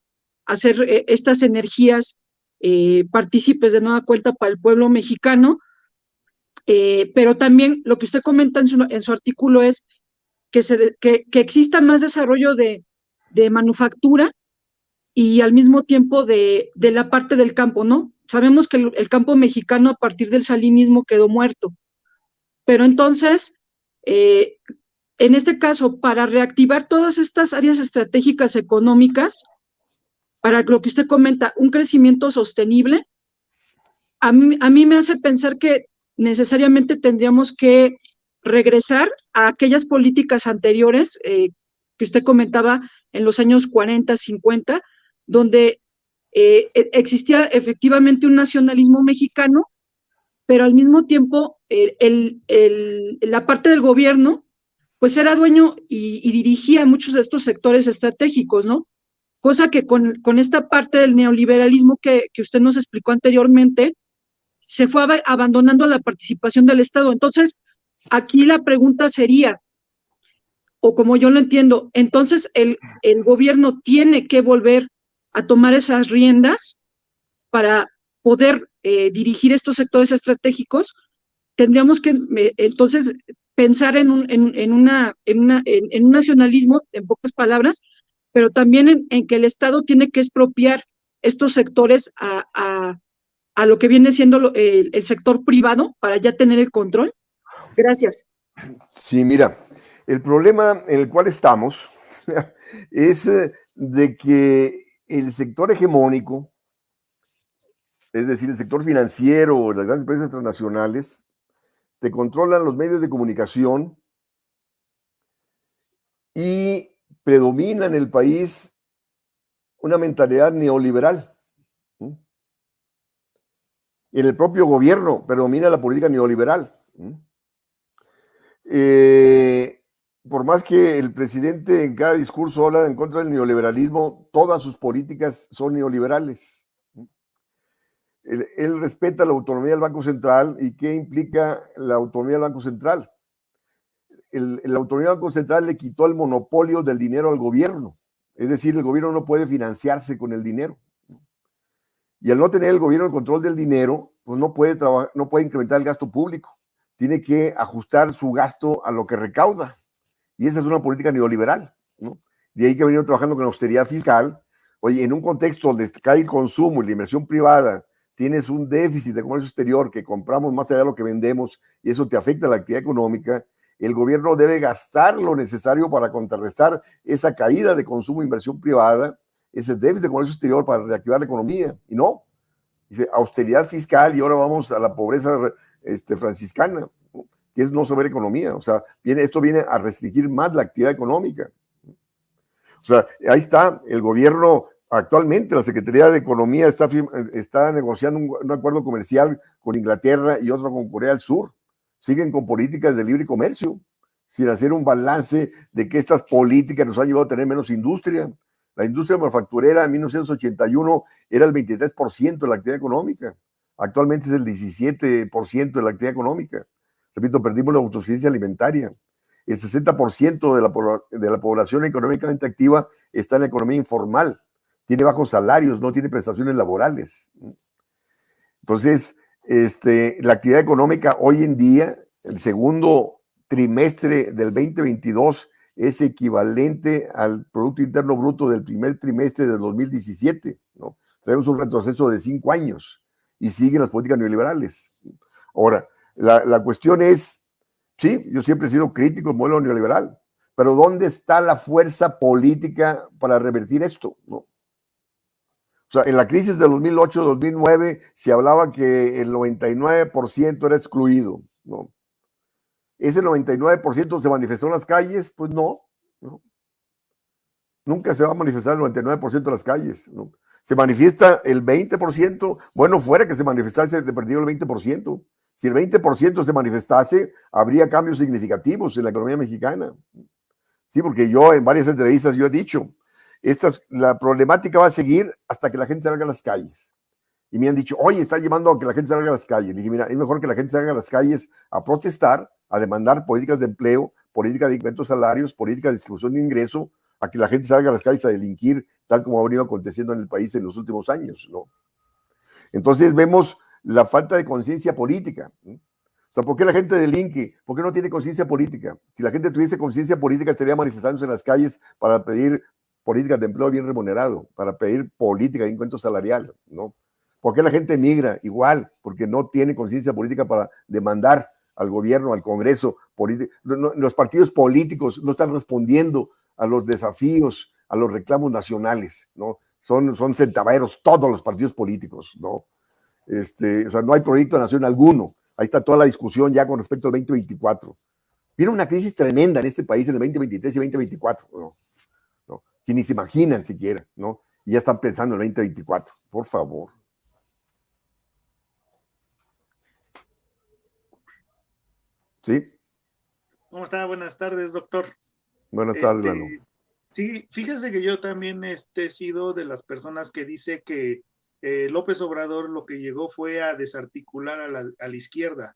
hacer estas energías partícipes de nueva cuenta para el pueblo mexicano, pero también lo que usted comenta en su artículo es que exista más desarrollo de manufactura y al mismo tiempo de la parte del campo, ¿no? Sabemos que el campo mexicano a partir del salinismo quedó muerto, pero entonces, en este caso, para reactivar todas estas áreas estratégicas económicas, para lo que usted comenta, un crecimiento sostenible, a mí me hace pensar que necesariamente tendríamos que regresar a aquellas políticas anteriores que usted comentaba en los años 40, 50, donde existía efectivamente un nacionalismo mexicano, pero al mismo tiempo la parte del gobierno pues era dueño y dirigía muchos de estos sectores estratégicos, ¿no? Cosa que con esta parte del neoliberalismo que usted nos explicó anteriormente, se fue abandonando la participación del Estado. Entonces, aquí la pregunta sería, o como yo lo entiendo, entonces el gobierno tiene que volver a tomar esas riendas para poder dirigir estos sectores estratégicos. Tendríamos que entonces pensar en un nacionalismo, en pocas palabras, pero también en que el Estado tiene que expropiar estos sectores a lo que viene siendo el sector privado para ya tener el control. Gracias. Sí, mira, el problema en el cual estamos es de que el sector hegemónico, es decir, el sector financiero, las grandes empresas transnacionales, te controlan los medios de comunicación y predomina en el país una mentalidad neoliberal. En el propio gobierno predomina la política neoliberal. Por más que el presidente en cada discurso habla en contra del neoliberalismo, todas sus políticas son neoliberales. Él respeta la autonomía del Banco Central. ¿Y qué implica la autonomía del Banco Central? La autonomía del Banco Central le quitó el monopolio del dinero al gobierno. Es decir, el gobierno no puede financiarse con el dinero. Y al no tener el gobierno el control del dinero, pues no puede incrementar el gasto público. Tiene que ajustar su gasto a lo que recauda. Y esa es una política neoliberal, ¿no? De ahí que ha venido trabajando con austeridad fiscal. Oye, en un contexto donde cae el consumo y la inversión privada, tienes un déficit de comercio exterior que compramos más allá de lo que vendemos y eso te afecta a la actividad económica, el gobierno debe gastar lo necesario para contrarrestar esa caída de consumo e inversión privada, ese déficit de comercio exterior para reactivar la economía. Y no, dice austeridad fiscal y ahora vamos a la pobreza franciscana, ¿no? Que es no saber economía. O sea, esto viene a restringir más la actividad económica. O sea, ahí está el gobierno. Actualmente la Secretaría de Economía está negociando un acuerdo comercial con Inglaterra y otro con Corea del Sur. Siguen con políticas de libre comercio, sin hacer un balance de que estas políticas nos han llevado a tener menos industria. La industria manufacturera en 1981 era el 23% de la actividad económica. Actualmente es el 17% de la actividad económica. Repito, perdimos la autosuficiencia alimentaria. El 60% de la población económicamente activa está en la economía informal. Tiene bajos salarios, no tiene prestaciones laborales. Entonces, la actividad económica hoy en día, el segundo trimestre del 2022, es equivalente al Producto Interno Bruto del primer trimestre del 2017, ¿no? Tenemos un retroceso de 5 años y siguen las políticas neoliberales. Ahora, la cuestión es, sí, yo siempre he sido crítico del modelo neoliberal, pero ¿dónde está la fuerza política para revertir esto, ¿no? O sea, en la crisis de 2008-2009 se hablaba que el 99% era excluido, ¿no? ¿Ese 99% se manifestó en las calles? Pues no, ¿no? Nunca se va a manifestar el 99% de las calles, ¿no? Se manifiesta el 20%, bueno, fuera que se manifestase de perdido el 20%. Si el 20% se manifestase, habría cambios significativos en la economía mexicana. Sí, porque yo en varias entrevistas yo he dicho, la problemática va a seguir hasta que la gente salga a las calles. Y me han dicho, oye, está llevando a que la gente salga a las calles. Le dije, mira, es mejor que la gente salga a las calles a protestar, a demandar políticas de empleo, políticas de incrementos de salarios, políticas de distribución de ingreso, a que la gente salga a las calles a delinquir, tal como ha venido aconteciendo en el país en los últimos años, ¿no? Entonces vemos la falta de conciencia política, ¿no? O sea, ¿por qué la gente delinque? ¿Por qué no tiene conciencia política? Si la gente tuviese conciencia política, estaría manifestándose en las calles para pedir políticas de empleo bien remunerado, para pedir política de incremento salarial, ¿no? ¿Por qué la gente migra? Igual, porque no tiene conciencia política para demandar al gobierno, al Congreso. Los partidos políticos no están respondiendo a los desafíos, a los reclamos nacionales, ¿no? Son centaveros todos los partidos políticos, ¿no? O sea, no hay proyecto de nación alguno. Ahí está toda la discusión ya con respecto al 2024. Viene una crisis tremenda en este país en el 2023 y 2024, ¿no? ¿No? Que ni se imaginan siquiera, ¿no? Y ya están pensando en el 2024, por favor. ¿Sí? ¿Cómo está? Buenas tardes, doctor. Buenas tardes, Lalo. Sí, fíjese que yo también he sido de las personas que dice que López Obrador lo que llegó fue a desarticular a la izquierda.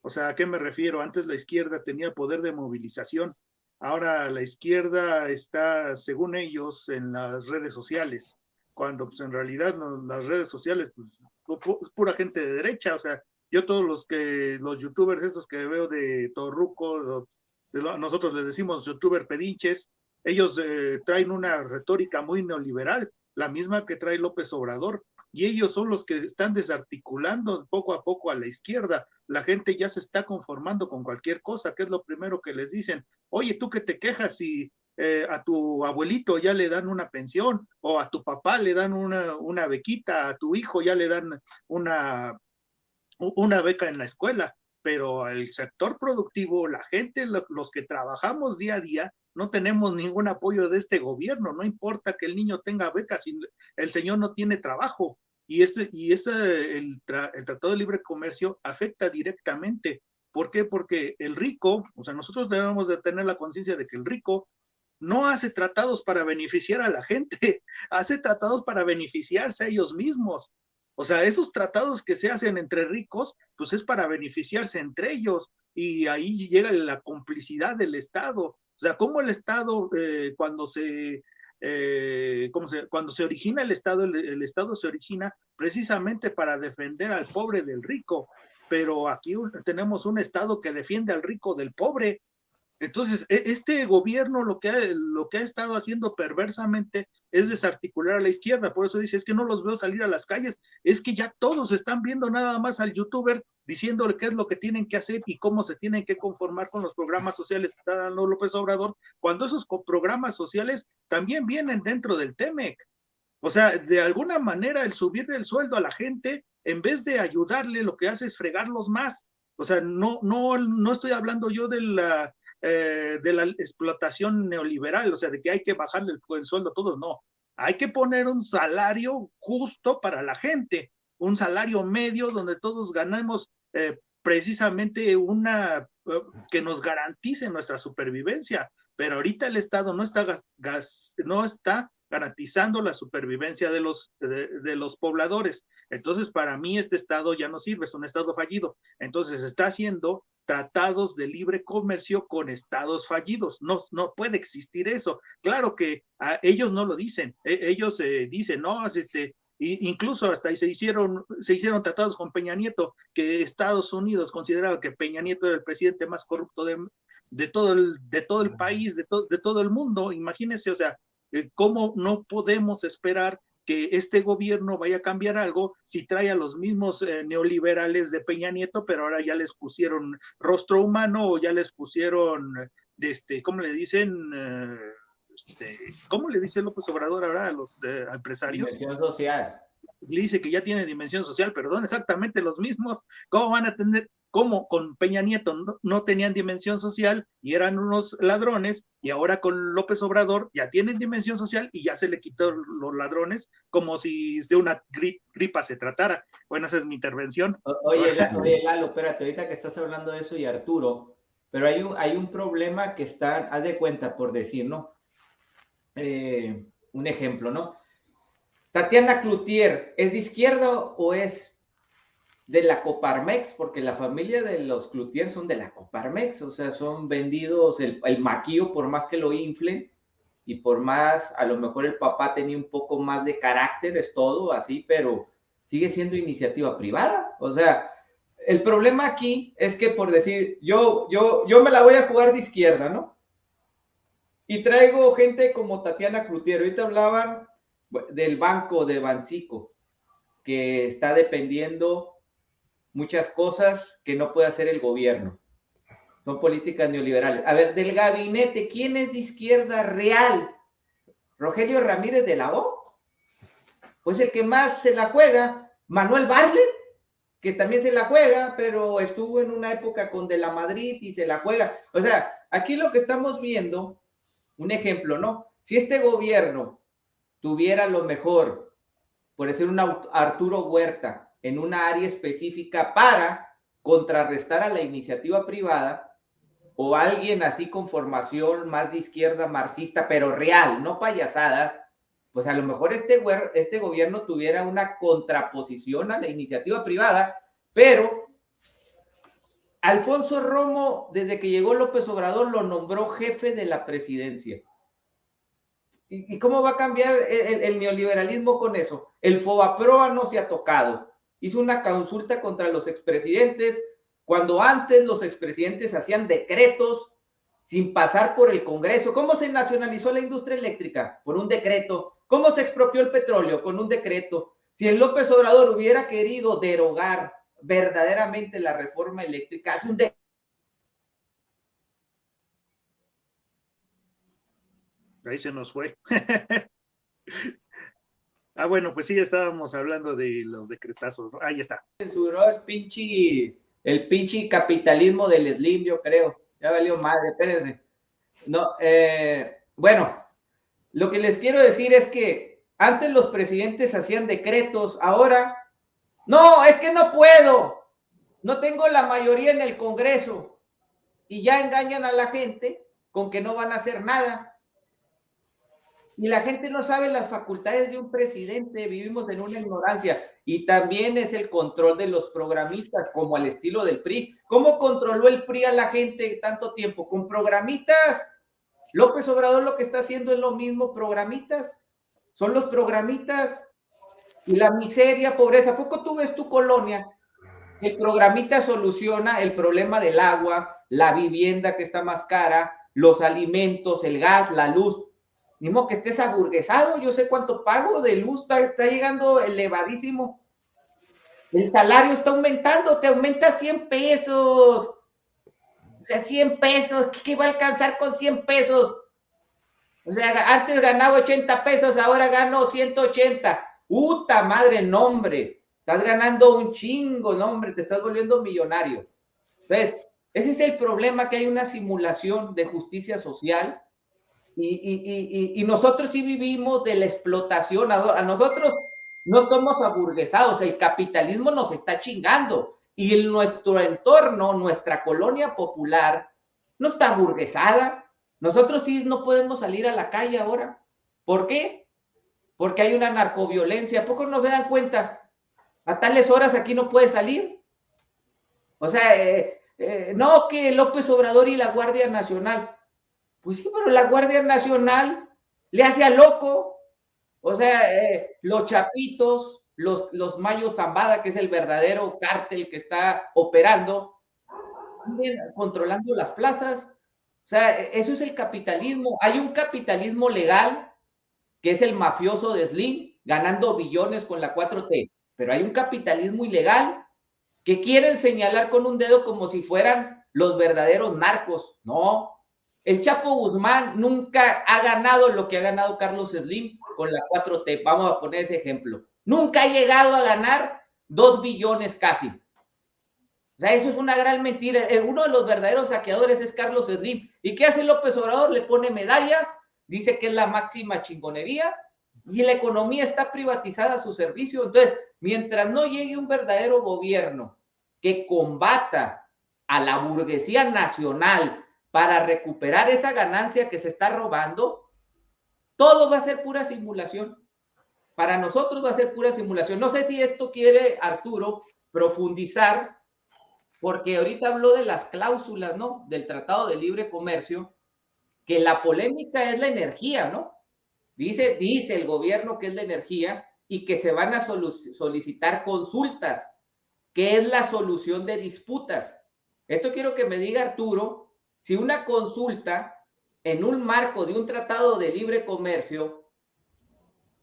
O sea, ¿a qué me refiero? Antes la izquierda tenía poder de movilización. Ahora la izquierda está, según ellos, en las redes sociales, cuando pues en realidad no, las redes sociales pues, es pura gente de derecha. O sea, yo todos los youtubers estos que veo de Torruco, nosotros les decimos youtuber pedinches, ellos traen una retórica muy neoliberal, la misma que trae López Obrador, y ellos son los que están desarticulando poco a poco a la izquierda. La gente ya se está conformando con cualquier cosa, que es lo primero que les dicen. Oye, tú que te quejas si a tu abuelito ya le dan una pensión, o a tu papá le dan una bequita, a tu hijo ya le dan una beca en la escuela, pero el sector productivo, la gente, los que trabajamos día a día, no tenemos ningún apoyo de este gobierno. No importa que el niño tenga becas, si el señor no tiene trabajo. El Tratado de Libre Comercio afecta directamente. ¿Por qué? Porque el rico, o sea, nosotros debemos de tener la conciencia de que el rico no hace tratados para beneficiar a la gente, hace tratados para beneficiarse a ellos mismos. O sea, esos tratados que se hacen entre ricos, pues es para beneficiarse entre ellos, y ahí llega la complicidad del Estado. O sea, cómo el Estado, cuando se origina el Estado se origina precisamente para defender al pobre del rico, pero aquí tenemos un Estado que defiende al rico del pobre. Entonces, este gobierno lo que ha estado haciendo perversamente es desarticular a la izquierda. Por eso dice, es que no los veo salir a las calles. Es que ya todos están viendo nada más al youtuber diciéndole qué es lo que tienen que hacer y cómo se tienen que conformar con los programas sociales que está dando López Obrador, cuando esos programas sociales también vienen dentro del TEMEC. O sea, de alguna manera el subirle el sueldo a la gente, en vez de ayudarle, lo que hace es fregarlos más. O sea, no estoy hablando yo de la explotación neoliberal, o sea, de que hay que bajarle el sueldo a todos, no. Hay que poner un salario justo para la gente, un salario medio donde todos ganemos precisamente que nos garantice nuestra supervivencia. Pero ahorita el Estado no está garantizando la supervivencia de los pobladores. Entonces, para mí este Estado ya no sirve, es un Estado fallido. Entonces, está haciendo tratados de libre comercio con estados fallidos. No puede existir eso. Claro que ellos no lo dicen. Ellos dicen, no, incluso hasta se hicieron tratados con Peña Nieto, que Estados Unidos consideraba que Peña Nieto era el presidente más corrupto de todo el país, de todo el mundo. Imagínense, o sea, ¿cómo no podemos esperar que este gobierno vaya a cambiar algo si trae a los mismos neoliberales de Peña Nieto, pero ahora ya les pusieron rostro humano, o ya les pusieron, ¿cómo le dicen? ¿Cómo le dice López Obrador ahora a los empresarios? Dimensión social. Dice que ya tiene dimensión social, pero son exactamente los mismos. ¿Cómo van a tener? Como con Peña Nieto no tenían dimensión social y eran unos ladrones, y ahora con López Obrador ya tienen dimensión social y ya se le quitó los ladrones, como si de una gripa se tratara. Bueno, esa es mi intervención. Oye, Lalo, espérate, ahorita que estás hablando de eso, y Arturo, pero hay un problema que está, haz de cuenta, por decir, ¿no? Un ejemplo, ¿no? Tatiana Cloutier, ¿es de izquierda o es de la Coparmex? Porque la familia de los Cloutier son de la Coparmex, o sea, son vendidos, el maquillo, por más que lo inflen, y por más, a lo mejor el papá tenía un poco más de carácter, es todo así, pero sigue siendo iniciativa privada. O sea, el problema aquí es que, por decir, yo me la voy a jugar de izquierda, ¿no? Y traigo gente como Tatiana Cloutier. Ahorita hablaban del banco de Bancico, que está dependiendo muchas cosas que no puede hacer el gobierno. Son políticas neoliberales. A ver, del gabinete, ¿quién es de izquierda real? ¿Rogelio Ramírez de la O? Pues el que más se la juega. Manuel Barlet, que también se la juega, pero estuvo en una época con De la Madrid y se la juega. O sea, aquí lo que estamos viendo, un ejemplo, ¿no? Si este gobierno tuviera lo mejor, por decir un Arturo Huerta, en una área específica para contrarrestar a la iniciativa privada, o alguien así con formación más de izquierda marxista, pero real, no payasadas, pues a lo mejor este gobierno tuviera una contraposición a la iniciativa privada, pero Alfonso Romo, desde que llegó López Obrador, lo nombró jefe de la presidencia. ¿Y cómo va a cambiar el neoliberalismo con eso? El Fobaproa no se ha tocado. Hizo una consulta contra los expresidentes, cuando antes los expresidentes hacían decretos sin pasar por el Congreso. ¿Cómo se nacionalizó la industria eléctrica? Por un decreto. ¿Cómo se expropió el petróleo? Con un decreto. Si el López Obrador hubiera querido derogar verdaderamente la reforma eléctrica, hace un decreto. Ahí se nos fue. Bueno, pues sí, ya estábamos hablando de los decretazos, ¿no? Ahí está. Censuró el pinche capitalismo del Slim, yo creo. Ya valió madre, espérense. No, bueno, lo que les quiero decir es que antes los presidentes hacían decretos, ahora, no, es que no puedo, no tengo la mayoría en el Congreso, y ya engañan a la gente con que no van a hacer nada. Y la gente no sabe las facultades de un presidente, vivimos en una ignorancia. Y también es el control de los programistas, como al estilo del PRI. ¿Cómo controló el PRI a la gente tanto tiempo? Con programitas. López Obrador lo que está haciendo es lo mismo, programitas. Son los programitas. Y la miseria, pobreza. ¿A poco tú ves tu colonia? El programita soluciona el problema del agua, la vivienda que está más cara, los alimentos, el gas, la luz. Ni modo que estés aburguesado, yo sé cuánto pago de luz, está llegando elevadísimo. El salario está aumentando, te aumenta 100 pesos. O sea, 100 pesos, ¿qué va a alcanzar con 100 pesos? O sea, antes ganaba 80 pesos, ahora gano 180. ¡Puta madre, nombre! Estás ganando un chingo, nombre, te estás volviendo millonario. Entonces, ese es el problema, que hay una simulación de justicia social. Y nosotros sí vivimos de la explotación. A nosotros no somos aburguesados, el capitalismo nos está chingando, y en nuestro entorno, nuestra colonia popular no está aburguesada. Nosotros sí no podemos salir a la calle ahora. ¿Por qué? Porque hay una narcoviolencia. ¿A poco no se dan cuenta? A tales horas aquí no puede salir. O sea, no, que López Obrador y la Guardia Nacional. Pues sí, pero la Guardia Nacional le hace a loco. O sea, los chapitos, los Mayos Zambada, que es el verdadero cártel que está operando, controlando las plazas. O sea, eso es el capitalismo. Hay un capitalismo legal, que es el mafioso de Slim, ganando billones con la 4T. Pero hay un capitalismo ilegal que quieren señalar con un dedo como si fueran los verdaderos narcos. No. El Chapo Guzmán nunca ha ganado lo que ha ganado Carlos Slim con la 4T. Vamos a poner ese ejemplo. Nunca ha llegado a ganar 2 billones casi. O sea, eso es una gran mentira. Uno de los verdaderos saqueadores es Carlos Slim. ¿Y qué hace López Obrador? Le pone medallas, dice que es la máxima chingonería, y la economía está privatizada a su servicio. Entonces, mientras no llegue un verdadero gobierno que combata a la burguesía nacional para recuperar esa ganancia que se está robando, todo va a ser pura simulación. Para nosotros va a ser pura simulación. No sé si esto quiere Arturo profundizar, porque ahorita habló de las cláusulas, ¿no? Del Tratado de Libre Comercio, que la polémica es la energía, ¿no? Dice el gobierno que es la energía, y que se van a solicitar consultas, que es la solución de disputas. Esto quiero que me diga Arturo, si una consulta en un marco de un tratado de libre comercio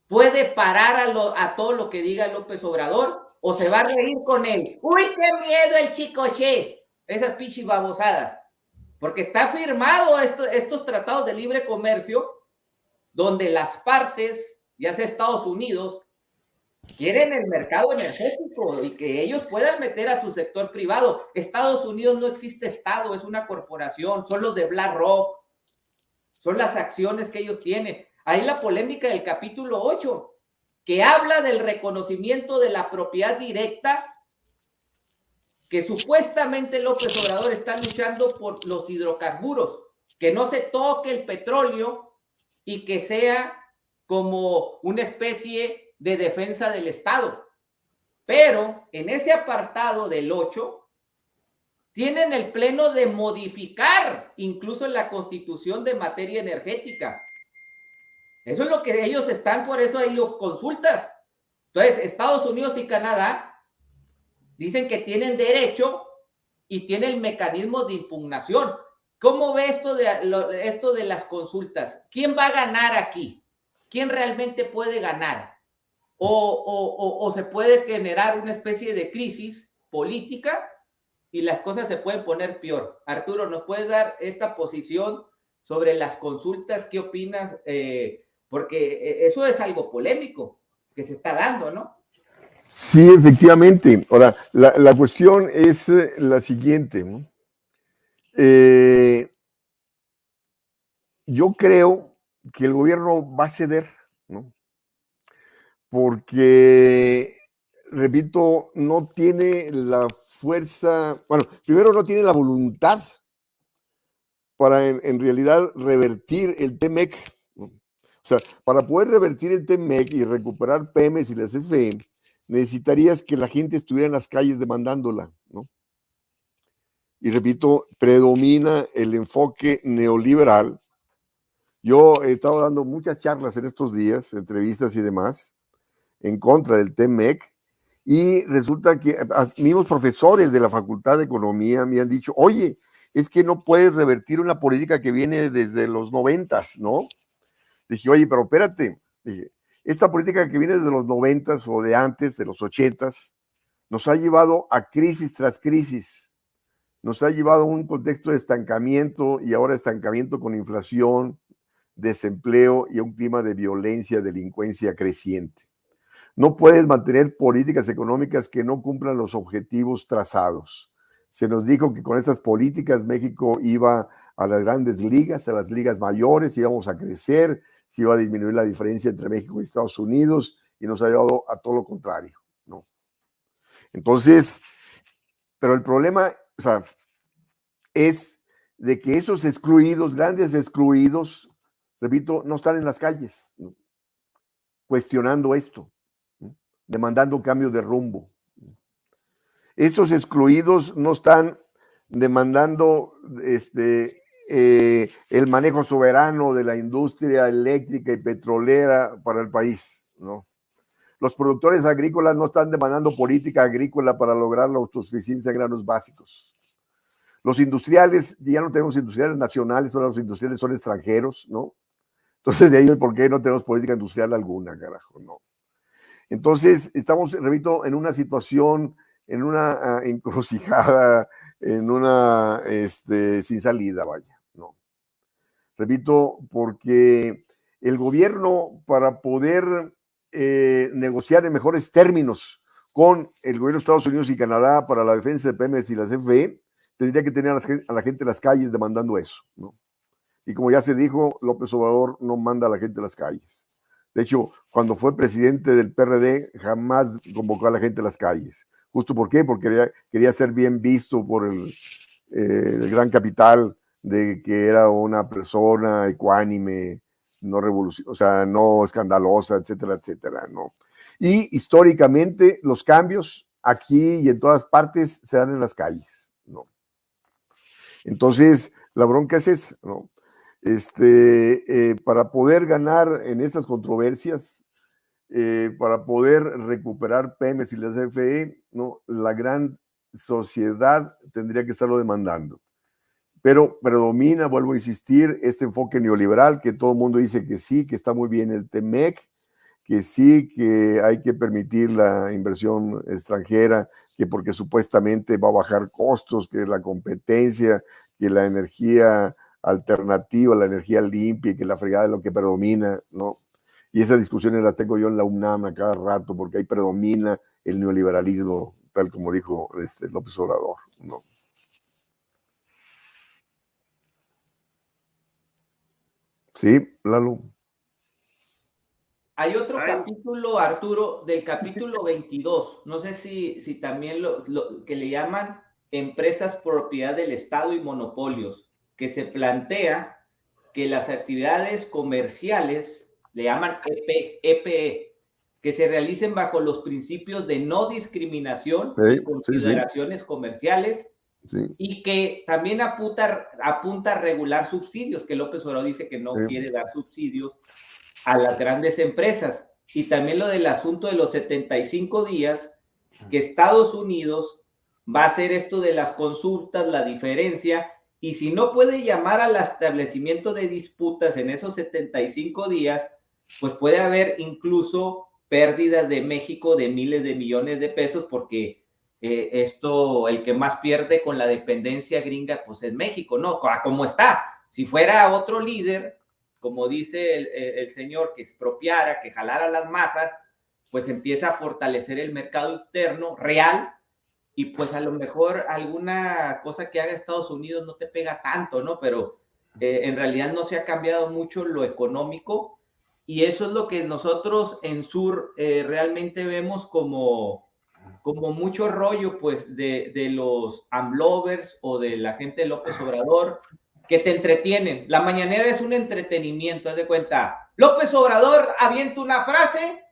puede parar a todo lo que diga López Obrador, o se va a reír con él. ¡Uy, qué miedo el chicoche! Esas pinches babosadas. Porque está firmado estos tratados de libre comercio, donde las partes, ya sea Estados Unidos, quieren el mercado energético y que ellos puedan meter a su sector privado. Estados Unidos no existe Estado, es una corporación, son los de BlackRock, son las acciones que ellos tienen. Ahí la polémica del capítulo 8, que habla del reconocimiento de la propiedad directa que supuestamente López Obrador está luchando por los hidrocarburos, que no se toque el petróleo y que sea como una especie de defensa del Estado. Pero en ese apartado del 8, tienen el pleno de modificar incluso la Constitución de materia energética. Eso es lo que ellos están, por eso hay los consultas. Entonces, Estados Unidos y Canadá dicen que tienen derecho y tienen el mecanismo de impugnación. ¿Cómo ve esto de las consultas? ¿Quién va a ganar aquí? ¿Quién realmente puede ganar? O se puede generar una especie de crisis política y las cosas se pueden poner peor. Arturo, ¿nos puedes dar esta posición sobre las consultas? ¿Qué opinas? Porque eso es algo polémico que se está dando, ¿no? Sí, efectivamente. Ahora, la cuestión es la siguiente, ¿no? Yo creo que el gobierno va a ceder, ¿no? Porque, repito, no tiene la fuerza, bueno, primero no tiene la voluntad para en realidad revertir el TEMEC, ¿no? O sea, para poder revertir el TEMEC y recuperar Pemex y la CFE, necesitarías que la gente estuviera en las calles demandándola, ¿no? Y repito, predomina el enfoque neoliberal. Yo he estado dando muchas charlas en estos días, entrevistas y demás, en contra del TEMEC, y resulta que mismos profesores de la Facultad de Economía me han dicho, oye, es que no puedes revertir una política que viene desde los 90s, ¿no? Dije, oye, pero espérate, dije, esta política que viene desde los 90s o de antes, de los 80s, nos ha llevado a crisis tras crisis, nos ha llevado a un contexto de estancamiento y ahora estancamiento con inflación, desempleo y a un clima de violencia, delincuencia creciente. No puedes mantener políticas económicas que no cumplan los objetivos trazados. Se nos dijo que con estas políticas México iba a las grandes ligas, a las ligas mayores, íbamos a crecer, se iba a disminuir la diferencia entre México y Estados Unidos, y nos ha llevado a todo lo contrario, ¿no? Entonces, pero el problema, o sea, es de que esos excluidos, grandes excluidos, repito, no están en las calles, ¿no? Cuestionando esto, ¿no? Demandando un cambio de rumbo. Estos excluidos no están demandando el manejo soberano de la industria eléctrica y petrolera para el país, ¿no? Los productores agrícolas no están demandando política agrícola para lograr la autosuficiencia de granos básicos. Los industriales, ya no tenemos industriales nacionales, ahora los industriales son extranjeros, ¿no? Entonces, de ahí el por qué no tenemos política industrial alguna, carajo, ¿no? Entonces, estamos, repito, en una situación, en una encrucijada, en una, sin salida, vaya, ¿no? Repito, porque el gobierno, para poder negociar en mejores términos con el gobierno de Estados Unidos y Canadá para la defensa de Pemex y la CFE, tendría que tener a la gente en las calles demandando eso, ¿no? Y como ya se dijo, López Obrador no manda a la gente a las calles. De hecho, cuando fue presidente del PRD, jamás convocó a la gente a las calles. ¿Justo por qué? Porque quería ser bien visto por el gran capital de que era una persona ecuánime, no o sea, no escandalosa, etcétera, etcétera, ¿no? Y históricamente los cambios aquí y en todas partes se dan en las calles, ¿no? Entonces, la bronca es esa, ¿no? Para poder ganar en esas controversias, para poder recuperar Pemex y la CFE, ¿no? La gran sociedad tendría que estarlo demandando. Pero predomina, vuelvo a insistir, este enfoque neoliberal que todo el mundo dice que sí, que está muy bien el TEMEC, que sí, que hay que permitir la inversión extranjera, que porque supuestamente va a bajar costos, que la competencia, que la energía alternativa, la energía limpia, que la fregada es lo que predomina, ¿no? Y esas discusiones las tengo yo en la UNAM a cada rato, porque ahí predomina el neoliberalismo, tal como dijo López Obrador, ¿no? Sí, Lalo. Hay otro capítulo, Arturo, del capítulo 22, no sé si también lo que le llaman empresas propiedad del Estado y monopolios, que se plantea que las actividades comerciales, le llaman EPE, que se realicen bajo los principios de no discriminación y consideraciones comerciales, y que también apunta a regular subsidios, que López Obrador dice que no quiere dar subsidios a las grandes empresas. Y también lo del asunto de los 75 días, que Estados Unidos va a hacer esto de las consultas, la diferencia, y si no puede llamar al establecimiento de disputas en esos 75 días, pues puede haber incluso pérdidas de México de miles de millones de pesos, porque el que más pierde con la dependencia gringa, pues es México, ¿no? Como está. Si fuera otro líder, como dice el señor, que expropiara, que jalara las masas, pues empieza a fortalecer el mercado interno real, y pues a lo mejor alguna cosa que haga Estados Unidos no te pega tanto, ¿no? Pero en realidad no se ha cambiado mucho lo económico, y eso es lo que nosotros en Sur realmente vemos como mucho rollo, pues, de los AMLovers o de la gente de López Obrador, que te entretienen. La mañanera es un entretenimiento, haz de cuenta. López Obrador avienta una frase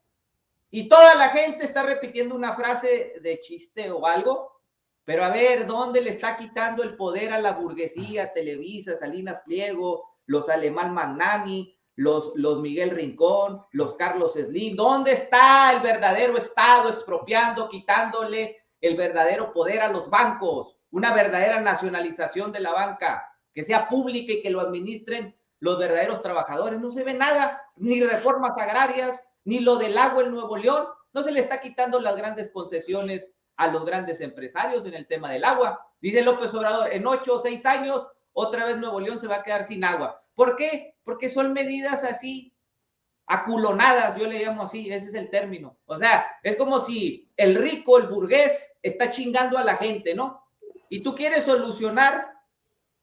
y toda la gente está repitiendo una frase de chiste o algo, pero a ver, ¿dónde le está quitando el poder a la burguesía? Televisa, Salinas Pliego, los Alemán Magnani, los Miguel Rincón, los Carlos Slim. ¿Dónde está el verdadero Estado expropiando, quitándole el verdadero poder a los bancos? Una verdadera nacionalización de la banca, que sea pública y que lo administren los verdaderos trabajadores. No se ve nada, ni reformas agrarias, ni lo del agua en Nuevo León. No se le está quitando las grandes concesiones a los grandes empresarios en el tema del agua. Dice López Obrador, en 8 o 6 años, otra vez Nuevo León se va a quedar sin agua. ¿Por qué? Porque son medidas así, aculonadas, yo le llamo así, ese es el término. O sea, es como si el rico, el burgués, está chingando a la gente, ¿no? Y tú quieres solucionar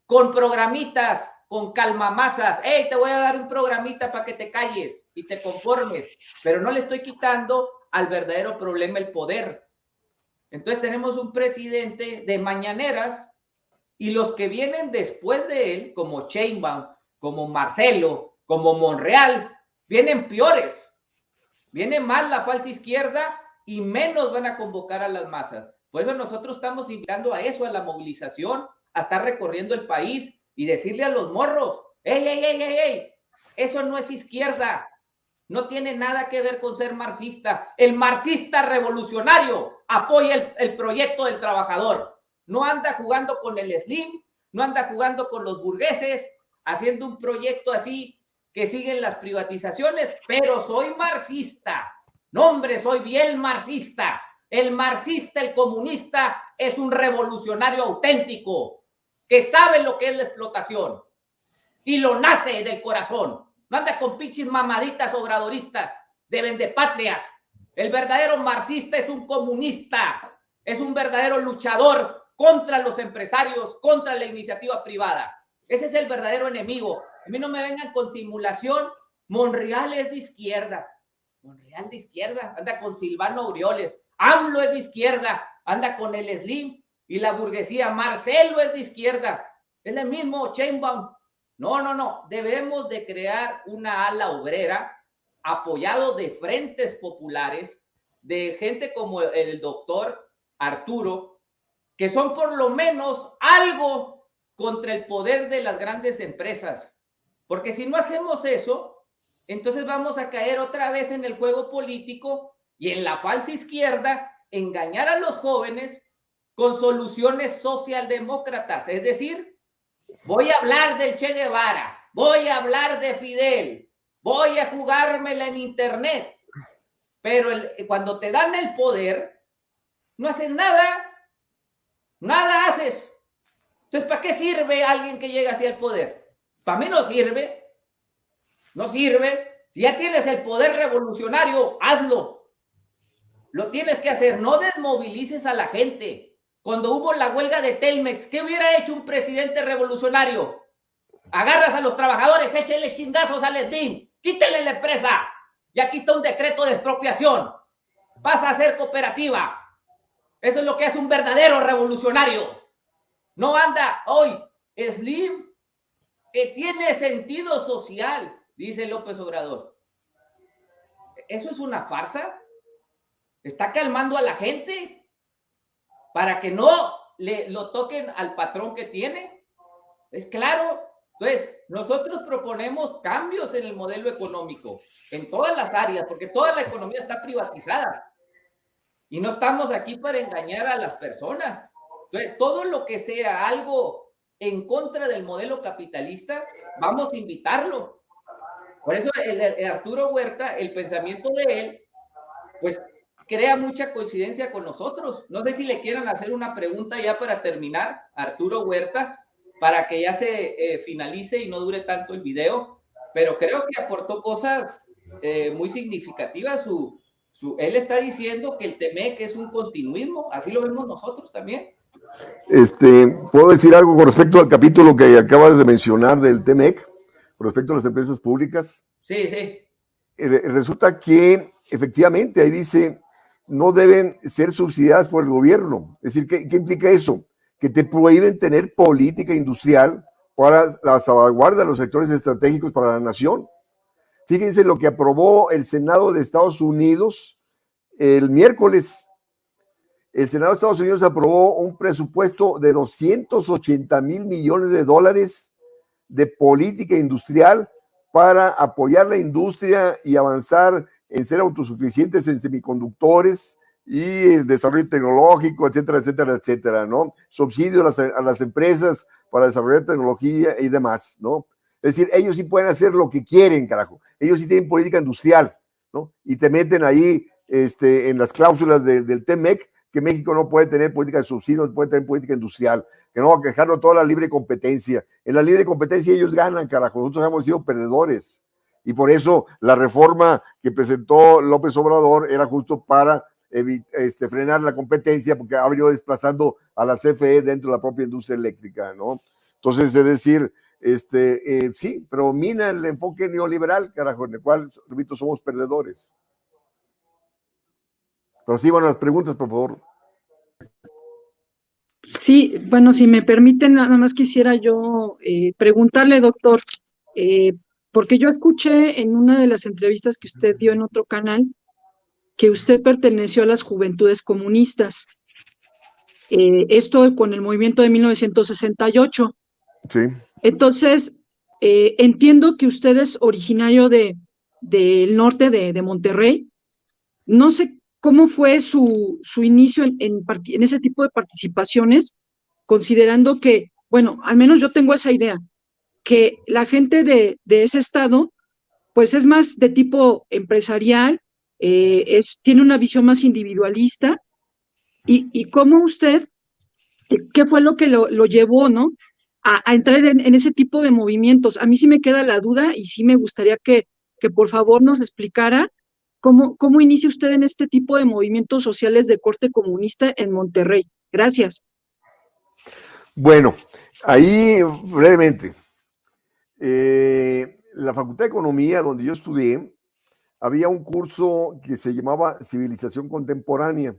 con programitas, con calmamasas. Hey, te voy a dar un programita para que te calles y te conformes, pero no le estoy quitando al verdadero problema, el poder. Entonces tenemos un presidente de mañaneras, y los que vienen después de él, como Sheinbaum, como Marcelo, como Monreal, vienen peores. Viene más la falsa izquierda y menos van a convocar a las masas. Por eso nosotros estamos invitando a eso, a la movilización, a estar recorriendo el país y decirle a los morros, ¡ey! Eso no es izquierda, no tiene nada que ver con ser marxista. El marxista revolucionario apoya el proyecto del trabajador. No anda jugando con el Slim, no anda jugando con los burgueses, haciendo un proyecto así que siguen las privatizaciones, pero soy marxista. No, hombre, soy bien marxista. El marxista, el comunista, es un revolucionario auténtico, que sabe lo que es la explotación y lo nace del corazón. No anda con pinches mamaditas obradoristas de vendepatrias. El verdadero marxista es un comunista, es un verdadero luchador contra los empresarios, contra la iniciativa privada. Ese es el verdadero enemigo. A mí no me vengan con simulación. Monreal es de izquierda. Monreal de izquierda, anda con Silvano Aureoles. AMLO es de izquierda, anda con el Slim y la burguesía. Marcelo es de izquierda, es el mismo Sheinbaum. No, debemos de crear una ala obrera apoyado de frentes populares, de gente como el doctor Arturo, que son por lo menos algo contra el poder de las grandes empresas. Porque si no hacemos eso, entonces vamos a caer otra vez en el juego político y en la falsa izquierda, engañar a los jóvenes con soluciones socialdemócratas. Es decir, voy a hablar del Che Guevara, voy a hablar de Fidel, voy a jugármela en internet, pero cuando te dan el poder, no haces nada haces. Entonces, ¿para qué sirve alguien que llega hacia el poder? Para mí no sirve. Si ya tienes el poder revolucionario, hazlo. Lo tienes que hacer, no desmovilices a la gente. Cuando hubo la huelga de Telmex, ¿qué hubiera hecho un presidente revolucionario? Agarras a los trabajadores, échenle chingazos al Slim, quítenle la empresa. y aquí está un decreto de expropiación. Pasa a ser cooperativa. Eso es lo que es un verdadero revolucionario. No anda hoy Slim, que tiene sentido social, dice López Obrador. ¿Eso es una farsa? ¿Está calmando a la gente para que no lo toquen al patrón que tiene? Es claro. Entonces, nosotros proponemos cambios en el modelo económico, en todas las áreas, porque toda la economía está privatizada. Y no estamos aquí para engañar a las personas. Entonces, todo lo que sea algo en contra del modelo capitalista, vamos a invitarlo. Por eso el Arturo Huerta, el pensamiento de él, pues crea mucha coincidencia con nosotros. No sé si le quieran hacer una pregunta ya para terminar, Arturo Huerta, para que ya se finalice y no dure tanto el video, pero creo que aportó cosas muy significativas. Él está diciendo que el TEMEC es un continuismo, así lo vemos nosotros también. ¿Puedo decir algo con respecto al capítulo que acabas de mencionar del TEMEC, con respecto a las empresas públicas? Sí, sí. Resulta que efectivamente ahí dice, no deben ser subsidiadas por el gobierno. Es decir, ¿qué implica eso? Que te prohíben tener política industrial para la salvaguarda de los sectores estratégicos para la nación. Fíjense lo que aprobó el Senado de Estados Unidos el miércoles. El Senado de Estados Unidos aprobó un presupuesto de $280 millones de política industrial para apoyar la industria y avanzar en ser autosuficientes en semiconductores y desarrollo tecnológico, etcétera, etcétera, etcétera, ¿no? Subsidio a las empresas para desarrollar tecnología y demás, ¿no? Es decir, ellos sí pueden hacer lo que quieren, carajo. Ellos sí tienen política industrial, ¿no? Y te meten ahí en las cláusulas del TEMEC que México no puede tener política de subsidio, no puede tener política industrial, que no va a dejarlo toda la libre competencia. En la libre competencia ellos ganan, carajo. Nosotros hemos sido perdedores. Y por eso la reforma que presentó López Obrador era justo para frenar la competencia, porque ha venido desplazando a la CFE dentro de la propia industria eléctrica, ¿no? Entonces, es decir, sí, predomina el enfoque neoliberal, carajo, en el cual, repito, somos perdedores. Pero sí, bueno, las preguntas, por favor. Sí, bueno, si me permiten, nada más quisiera yo preguntarle, doctor, porque yo escuché en una de las entrevistas que usted dio en otro canal que usted perteneció a las Juventudes Comunistas, esto con el movimiento de 1968. Sí. Entonces, entiendo que usted es originario del norte de Monterrey. No sé cómo fue su inicio en ese tipo de participaciones, considerando que, bueno, al menos yo tengo esa idea, que la gente de ese estado, pues es más de tipo empresarial, tiene una visión más individualista, y cómo usted, ¿qué fue lo que lo llevó, ¿no? A entrar en ese tipo de movimientos. A mí sí me queda la duda y sí me gustaría que por favor nos explicara cómo inicia usted en este tipo de movimientos sociales de corte comunista en Monterrey. Gracias. Bueno, ahí brevemente. La Facultad de Economía, donde yo estudié, había un curso que se llamaba Civilización Contemporánea.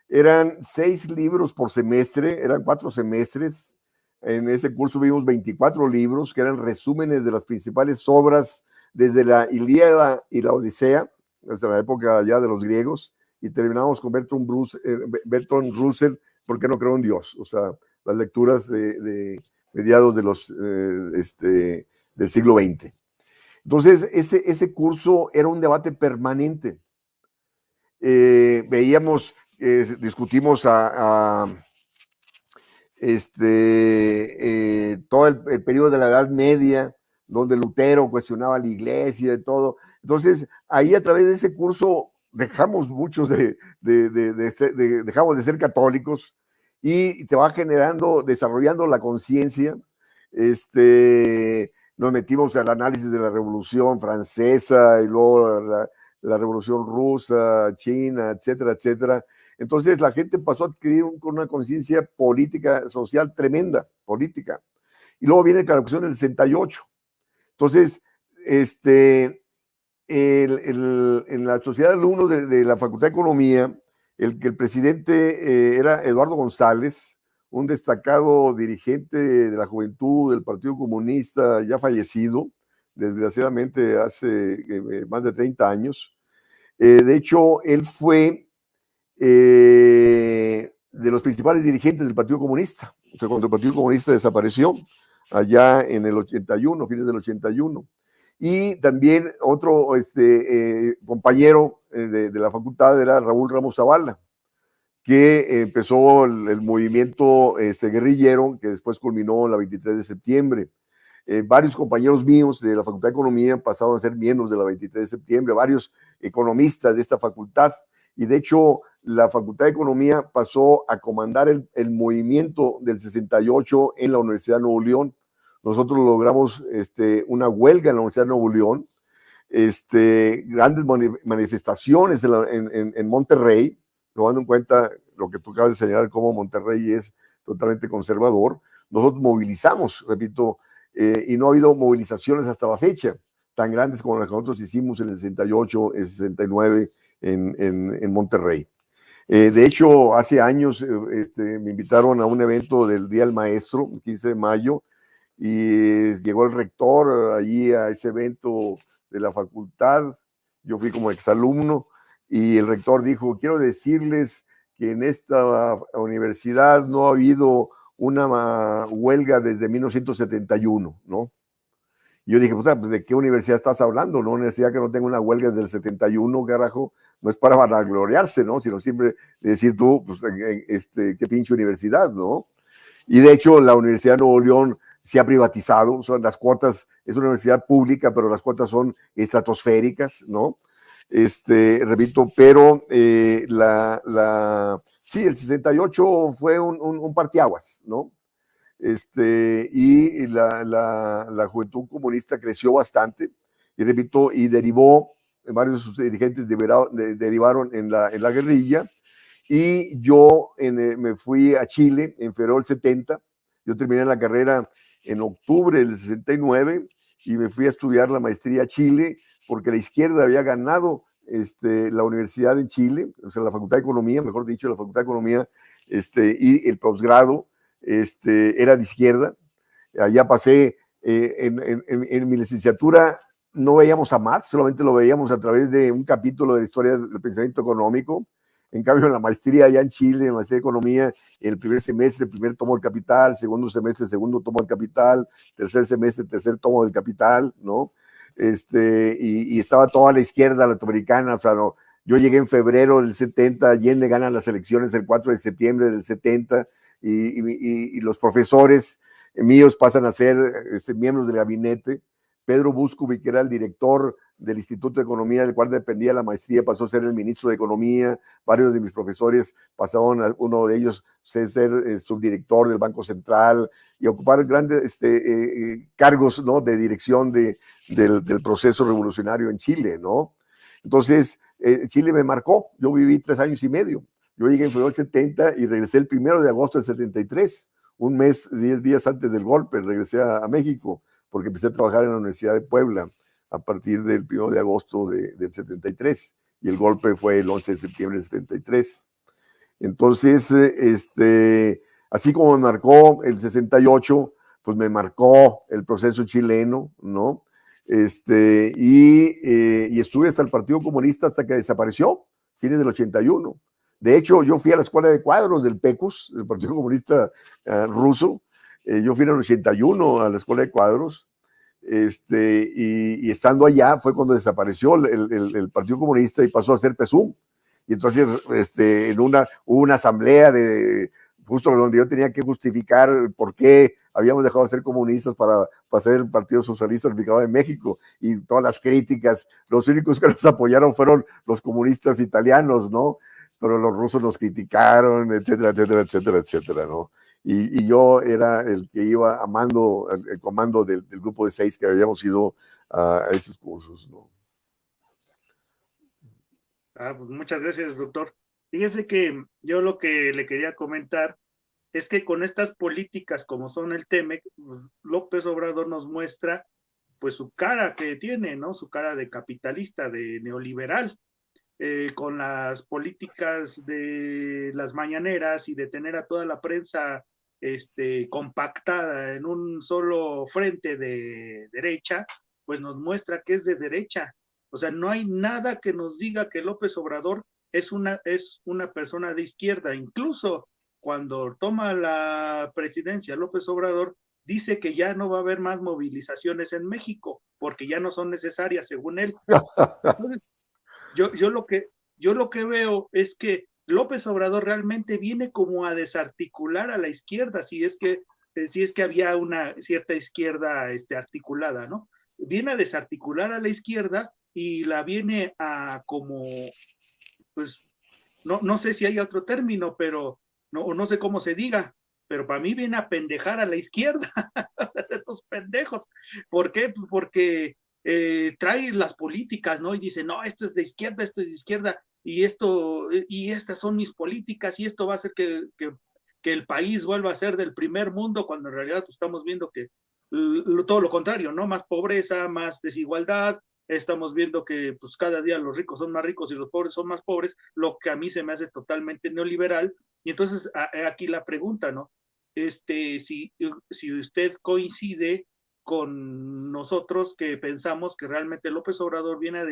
Eran 6 libros por semestre, eran 4 semestres. En ese curso vimos 24 libros que eran resúmenes de las principales obras desde la Ilíada y la Odisea, desde la época ya de los griegos, y terminamos con Bertrand Russell, ¿Por qué no creo en Dios? O sea, las lecturas de mediados del siglo XX. Entonces, ese curso era un debate permanente. Veíamos, discutimos todo el periodo de la Edad Media, donde Lutero cuestionaba la iglesia y todo. Entonces, ahí a través de ese curso dejamos muchos dejamos de ser católicos, y te va desarrollando la conciencia. Nos metimos al análisis de la Revolución Francesa y luego la Revolución Rusa, China, etcétera, etcétera. Entonces la gente pasó a adquirir una conciencia política, social tremenda, política. Y luego viene la Revolución del 68. Entonces, en la sociedad de alumnos de la Facultad de Economía, el presidente era Eduardo González, un destacado dirigente de la juventud del Partido Comunista, ya fallecido, desgraciadamente hace más de 30 años. De hecho, él fue de los principales dirigentes del Partido Comunista, o sea, cuando el Partido Comunista desapareció, allá en el 81, fines del 81. Y también otro compañero de la facultad era Raúl Ramos Zavala, que empezó el movimiento guerrillero que después culminó la 23 de septiembre. Varios compañeros míos de la Facultad de Economía pasaron a ser miembros de la 23 de septiembre, varios economistas de esta facultad, y de hecho la Facultad de Economía pasó a comandar el movimiento del 68 en la Universidad de Nuevo León. Nosotros logramos una huelga en la Universidad de Nuevo León, grandes manifestaciones en Monterrey, tomando en cuenta lo que tú acabas de señalar, cómo Monterrey es totalmente conservador. Nosotros movilizamos, repito, y no ha habido movilizaciones hasta la fecha tan grandes como las que nosotros hicimos en el 68, el 69 en Monterrey. De hecho, hace años me invitaron a un evento del Día del Maestro, el 15 de mayo, y llegó el rector allí a ese evento de la facultad. Yo fui como exalumno y el rector dijo: quiero decirles que en esta universidad no ha habido una huelga desde 1971, ¿no? Y yo dije, pues, ¿de qué universidad estás hablando? ¿No? Una universidad que no tenga una huelga desde el 71, carajo, no es para vanagloriarse, ¿no? Sino siempre decir tú, pues, qué pinche universidad, ¿no? Y de hecho, la Universidad de Nuevo León se ha privatizado, son las cuotas, es una universidad pública, pero las cuotas son estratosféricas, ¿no? Repito, pero sí, el 68 fue un parteaguas, ¿no? Y la juventud comunista creció bastante, y repito, y derivó, varios de sus dirigentes derivaron en la guerrilla, y yo me fui a Chile en febrero del 70, yo terminé la carrera en octubre del 69, y me fui a estudiar la maestría a Chile, porque la izquierda había ganado la universidad en Chile, o sea, la Facultad de Economía, mejor dicho, la Facultad de Economía, y el posgrado era de izquierda. Allá pasé, en mi licenciatura no veíamos a Marx, solamente lo veíamos a través de un capítulo de la historia del pensamiento económico. En cambio, en la maestría allá en Chile, en maestría de economía, el primer semestre, primer tomo del Capital, segundo semestre, segundo tomo del Capital, tercer semestre, tercer tomo del Capital, ¿no? Y estaba toda la izquierda latinoamericana, o sea, no, yo llegué en febrero del 70, Allende gana las elecciones el 4 de septiembre del 70, y los profesores míos pasan a ser miembros del gabinete. Pedro Buscubi, que era el director del Instituto de Economía, del cual dependía la maestría, pasó a ser el ministro de Economía. Varios de mis profesores pasaron, uno de ellos ser subdirector del Banco Central, y ocupar grandes cargos, ¿no?, de dirección del proceso revolucionario en Chile, ¿no? Entonces, Chile me marcó. Yo viví 3 años y medio. Yo llegué en febrero del 70 y regresé el 1 de agosto del 73, un mes, 10 días antes del golpe, regresé a México, porque empecé a trabajar en la Universidad de Puebla a partir del 1 de agosto del 73, y el golpe fue el 11 de septiembre del 73. Entonces, así como me marcó el 68, pues me marcó el proceso chileno, ¿no? Y estuve hasta el Partido Comunista hasta que desapareció, fines del 81. De hecho, yo fui a la escuela de cuadros del PECUS, el Partido Comunista ruso. Yo fui en el 81 a la escuela de cuadros, y estando allá fue cuando desapareció el Partido Comunista y pasó a ser PSUM. Y entonces hubo una asamblea justo donde yo tenía que justificar por qué habíamos dejado de ser comunistas para ser el Partido Socialista Unificado de México, y todas las críticas. Los únicos que nos apoyaron fueron los comunistas italianos, ¿no? Pero los rusos nos criticaron, etcétera, etcétera, etcétera, etcétera, ¿no? Y yo era el que iba amando el comando del grupo de 6 que habíamos ido a esos cursos, ¿no? Pues muchas gracias, doctor. Fíjese que yo lo que le quería comentar es que con estas políticas como son el TEMEC, López Obrador nos muestra pues su cara que tiene, ¿no? Su cara de capitalista, de neoliberal, con las políticas de las mañaneras y de tener a toda la prensa compactada en un solo frente de derecha, pues nos muestra que es de derecha. O sea, no hay nada que nos diga que López Obrador es una persona de izquierda. Incluso cuando toma la presidencia López Obrador, dice que ya no va a haber más movilizaciones en México, porque ya no son necesarias, según él. Entonces, yo lo que veo es que López Obrador realmente viene como a desarticular a la izquierda, si es que había una cierta izquierda articulada, ¿no? Viene a desarticular a la izquierda y la viene a como, pues, no sé si hay otro término, pero no sé cómo se diga, pero para mí viene a pendejar a la izquierda, a hacer los pendejos. ¿Por qué? Porque trae las políticas, ¿no? Y dice, no, esto es de izquierda, y estas son mis políticas, y esto va a hacer que el país vuelva a ser del primer mundo, cuando en realidad estamos viendo que todo lo contrario, ¿no? Más pobreza, más desigualdad. Estamos viendo que pues cada día los ricos son más ricos y los pobres son más pobres, lo que a mí se me hace totalmente neoliberal. Y entonces aquí la pregunta, ¿no? Si usted coincide con nosotros que pensamos que realmente López Obrador viene a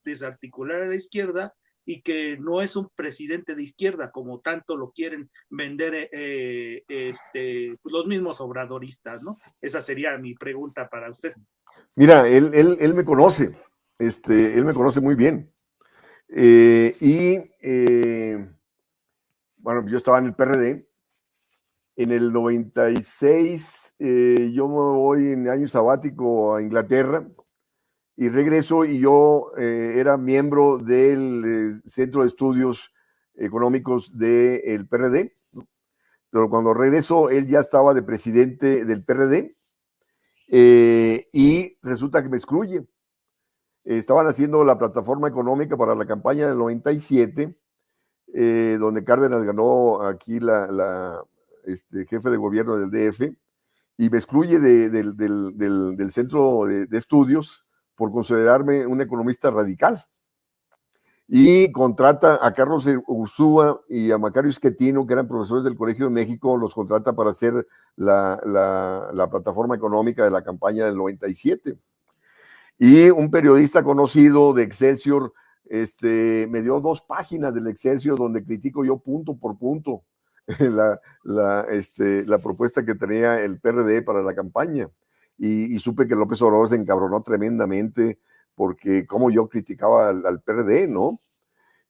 desarticular a la izquierda y que no es un presidente de izquierda como tanto lo quieren vender los mismos obradoristas, ¿no? Esa sería mi pregunta para usted. Mira, él me conoce, él me conoce muy bien. Bueno, yo estaba en el PRD. En el 96 yo me voy en año sabático a Inglaterra y regreso, y yo era miembro del Centro de Estudios Económicos del PRD, ¿no? Pero cuando regreso, él ya estaba de presidente del PRD, y resulta que me excluye. Estaban haciendo la plataforma económica para la campaña del 97, donde Cárdenas ganó aquí jefe de gobierno del DF, y me excluye del centro de estudios por considerarme un economista radical. Y contrata a Carlos Ursúa y a Macario Schettino, que eran profesores del Colegio de México, los contrata para hacer la plataforma económica de la campaña del 97. Y un periodista conocido de Excelsior me dio 2 páginas del Excelsior donde critico yo punto por punto la propuesta que tenía el PRD para la campaña. Y supe que López Obrador se encabronó tremendamente porque como yo criticaba al PRD, ¿no?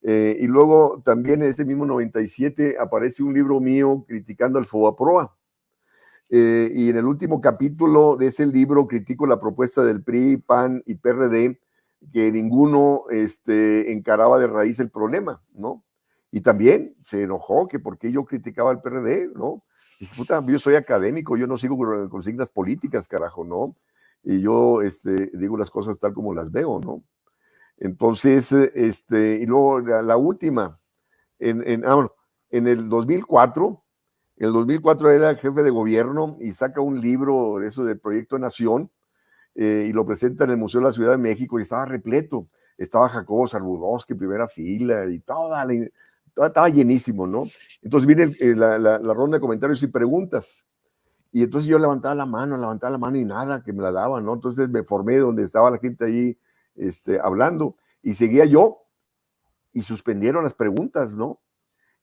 Y luego también en ese mismo 97 aparece un libro mío criticando al Fobaproa. Y en el último capítulo de ese libro critico la propuesta del PRI, PAN y PRD, que ninguno encaraba de raíz el problema, ¿no? Y también se enojó que porque yo criticaba al PRD, ¿no? Dije, puta, yo soy académico, yo no sigo con consignas políticas, carajo, ¿no? Y yo digo las cosas tal como las veo, ¿no? Entonces, y luego la última, en el 2004, era jefe de gobierno y saca un libro de eso del Proyecto Nación, y lo presenta en el Museo de la Ciudad de México, y estaba repleto. Estaba Jacobo Zarbudowski, primera fila, y estaba llenísimo, ¿no? Entonces viene la ronda de comentarios y preguntas. Y entonces yo levantaba la mano y nada, que me la daban, ¿no? Entonces me formé donde estaba la gente ahí hablando, y seguía yo, y suspendieron las preguntas, ¿no?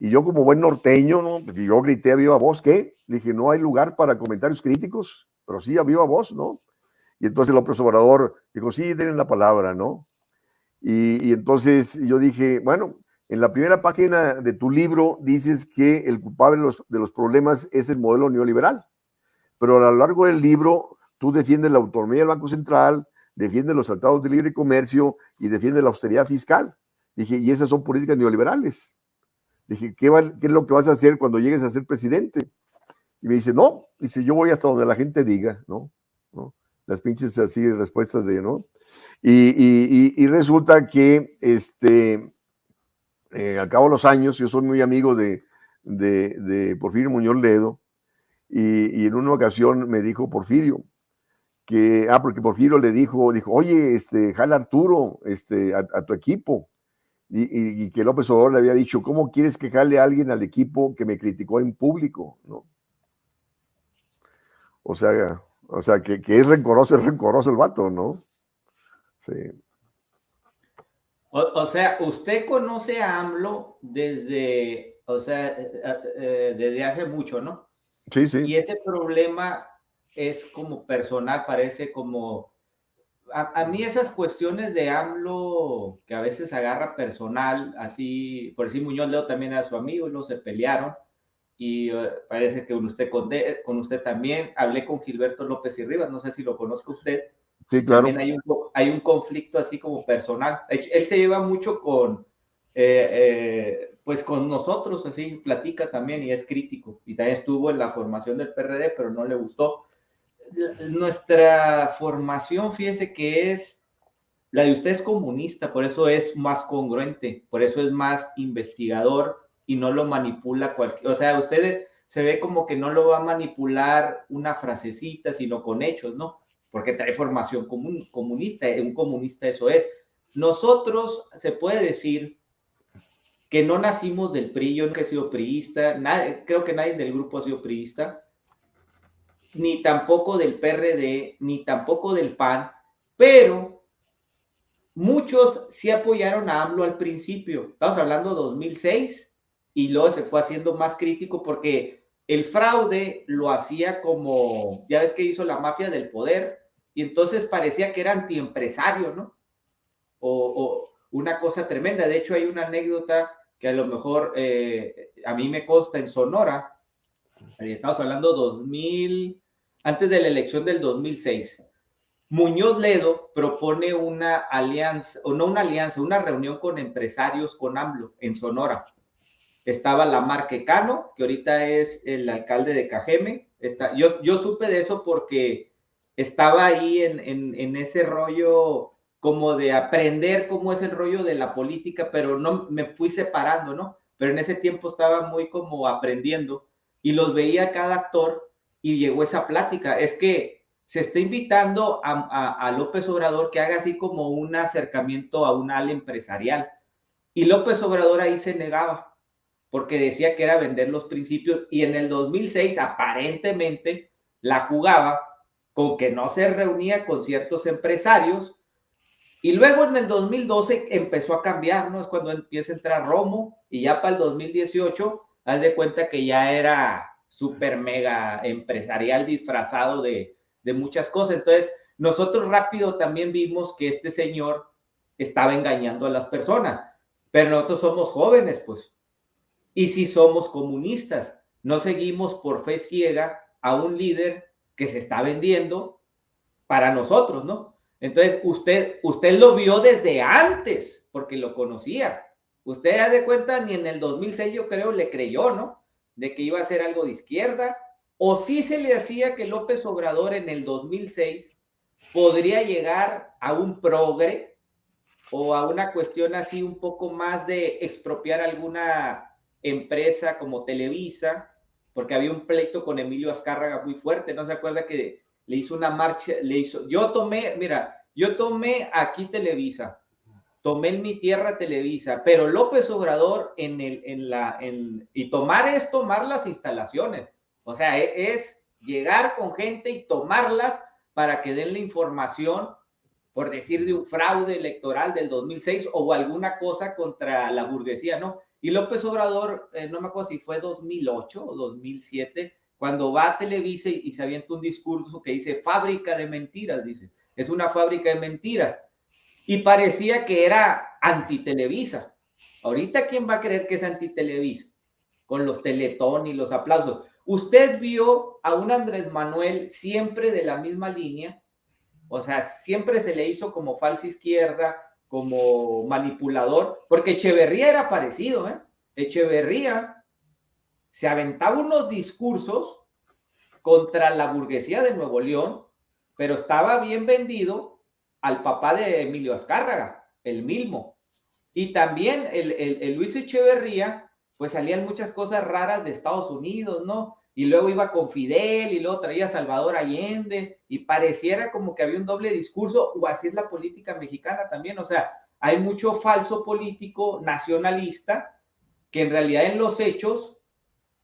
Y yo, como buen norteño, ¿no? Yo grité a viva voz, ¿qué? Le dije, no hay lugar para comentarios críticos, pero sí a viva voz, ¿no? Y entonces López Obrador dijo, sí, tienen la palabra, ¿no? Y entonces yo dije, bueno, en la primera página de tu libro dices que el culpable de los problemas es el modelo neoliberal, pero a lo largo del libro tú defiendes la autonomía del Banco Central, defiendes los tratados de libre comercio y defiendes la austeridad fiscal. Dije, y esas son políticas neoliberales. Dije, ¿qué es lo que vas a hacer cuando llegues a ser presidente? Y me dice, no, dice, yo voy hasta donde la gente diga, ¿no? Las pinches así respuestas de, ¿no? Y resulta que al cabo de los años, yo soy muy amigo de Porfirio Muñoz Ledo, y en una ocasión me dijo Porfirio, porque Porfirio le dijo, oye, jala Arturo, a tu equipo. Y que López Obrador le había dicho, ¿cómo quieres que jale a alguien al equipo que me criticó en público? ¿No? O sea que es rencoroso el vato, ¿no? Sí. O sea, usted conoce a AMLO desde, desde hace mucho, ¿no? Sí, sí. Y ese problema es como personal, parece como... A mí esas cuestiones de AMLO, que a veces agarra personal, así, por decir Muñoz Ledo también era su amigo, y luego se pelearon, y parece que con usted también, hablé con Gilberto López y Rivas, no sé si lo conozca usted. Sí, claro. También hay un conflicto así como personal. Él se lleva mucho pues con nosotros, así platica también y es crítico. Y también estuvo en la formación del PRD, pero no le gustó. Nuestra formación, fíjese que la de usted es comunista, por eso es más congruente, por eso es más investigador y no lo manipula cualquier, o sea, usted se ve como que no lo va a manipular una frasecita, sino con hechos, ¿no? Porque trae formación comunista, un comunista eso es. Nosotros, se puede decir que no nacimos del PRI, yo nunca he sido priista, creo que nadie del grupo ha sido priista, ni tampoco del PRD, ni tampoco del PAN, pero muchos sí apoyaron a AMLO al principio. Estamos hablando de 2006 y luego se fue haciendo más crítico porque el fraude lo hacía como, ya ves que hizo la mafia del poder y entonces parecía que era antiempresario, ¿no? O una cosa tremenda. De hecho, hay una anécdota que a lo mejor a mí me consta en Sonora. Estamos hablando 2000, antes de la elección del 2006. Muñoz Ledo propone una alianza, o no una alianza, una reunión con empresarios con AMLO en Sonora. Estaba Lamar Quecano, que ahorita es el alcalde de Cajeme. Yo supe de eso porque estaba ahí en ese rollo como de aprender cómo es el rollo de la política, pero no me fui separando, ¿no? Pero en ese tiempo estaba muy como aprendiendo y los veía cada actor y llegó esa plática. Es que se está invitando a López Obrador que haga así como un acercamiento a un ala empresarial. Y López Obrador ahí se negaba, porque decía que era vender los principios, y en el 2006 aparentemente la jugaba con que no se reunía con ciertos empresarios, y luego en el 2012 empezó a cambiar, ¿no? Es cuando empieza a entrar Romo, y ya para el 2018, haz de cuenta que ya era súper mega empresarial disfrazado de muchas cosas. Entonces, nosotros rápido también vimos que este señor estaba engañando a las personas, pero nosotros somos jóvenes, pues, y si somos comunistas, no seguimos por fe ciega a un líder que se está vendiendo para nosotros, ¿no? Entonces, usted lo vio desde antes, porque lo conocía. Usted da de cuenta, ni en el 2006 yo creo le creyó, ¿no? De que iba a ser algo de izquierda, o sí se le hacía que López Obrador en el 2006 podría llegar a un progre o a una cuestión así un poco más de expropiar alguna empresa como Televisa, porque había un pleito con Emilio Azcárraga muy fuerte, ¿no se acuerda que le hizo una marcha, yo tomé aquí Televisa, tomé en mi tierra Televisa, pero López Obrador y tomar es tomar las instalaciones, o sea, es llegar con gente y tomarlas para que den la información, por decir, de un fraude electoral del 2006 o alguna cosa contra la burguesía, ¿no? Y López Obrador, no me acuerdo si fue 2008 o 2007, cuando va a Televisa y se avienta un discurso que dice fábrica de mentiras, dice, es una fábrica de mentiras. Y parecía que era anti-Televisa. Ahorita, ¿quién va a creer que es anti-Televisa? Con los Teletón y los aplausos. Usted vio a un Andrés Manuel siempre de la misma línea, o sea, siempre se le hizo como falsa izquierda, como manipulador, porque Echeverría era parecido, ¿eh? Echeverría se aventaba unos discursos contra la burguesía de Nuevo León, pero estaba bien vendido al papá de Emilio Azcárraga, el Milmo. Y también el Luis Echeverría, pues salían muchas cosas raras de Estados Unidos, ¿no? y luego iba con Fidel, y luego traía a Salvador Allende, y pareciera como que había un doble discurso, o así es la política mexicana también, o sea, hay mucho falso político nacionalista, que en realidad en los hechos,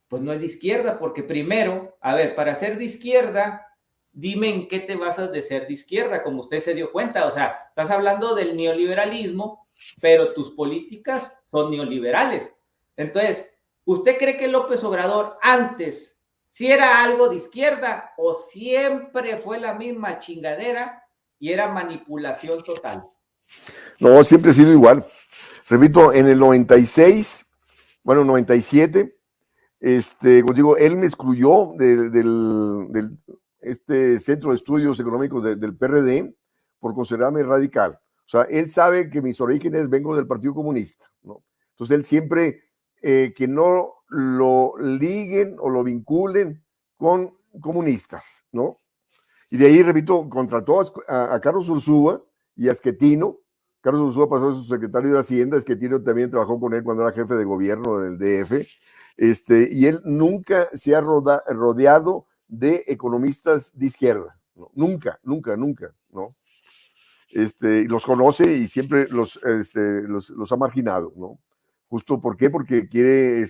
pues no es de izquierda, porque primero, a ver, para ser de izquierda, dime en qué te basas de ser de izquierda, como usted se dio cuenta, o sea, estás hablando del neoliberalismo, pero tus políticas son neoliberales. Entonces, ¿usted cree que López Obrador antes si era algo de izquierda o siempre fue la misma chingadera y era manipulación total? No, siempre ha sido igual. Repito, en el 96, bueno, 97, como digo, él me excluyó del Centro de Estudios Económicos del PRD por considerarme radical. O sea, él sabe que mis orígenes vengo del Partido Comunista, ¿no? Entonces él siempre que no lo liguen o lo vinculen con comunistas, ¿no? Y de ahí, repito, contrató a Carlos Ursúa y a Schettino. Carlos Ursúa pasó a su secretario de Hacienda, Schettino también trabajó con él cuando era jefe de gobierno del DF, y él nunca se ha rodeado de economistas de izquierda, ¿no? Nunca, ¿no? Los conoce y siempre los ha marginado, ¿no? Justo, ¿por qué? Porque quiere,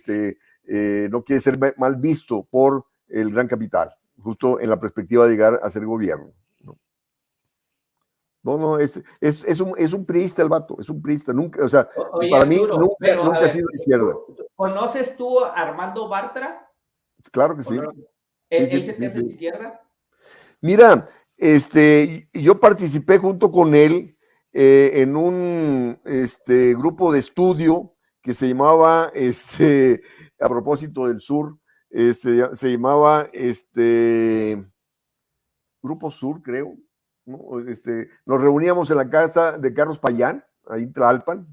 no quiere ser mal visto por el gran capital, justo en la perspectiva de llegar a ser gobierno, ¿no? No, es un priista el vato, es un priista, nunca, o sea, oye, para mí Arturo, nunca ha sido de izquierda. ¿Conoces tú a Armando Bartra? Claro que sí. No? ¿Él Sí, se te hace de izquierda? Mira, yo participé junto con él en un grupo de estudio que se llamaba, a propósito del sur, se llamaba Grupo Sur, creo, ¿no? Nos reuníamos en la casa de Carlos Payán, ahí en Tlalpan.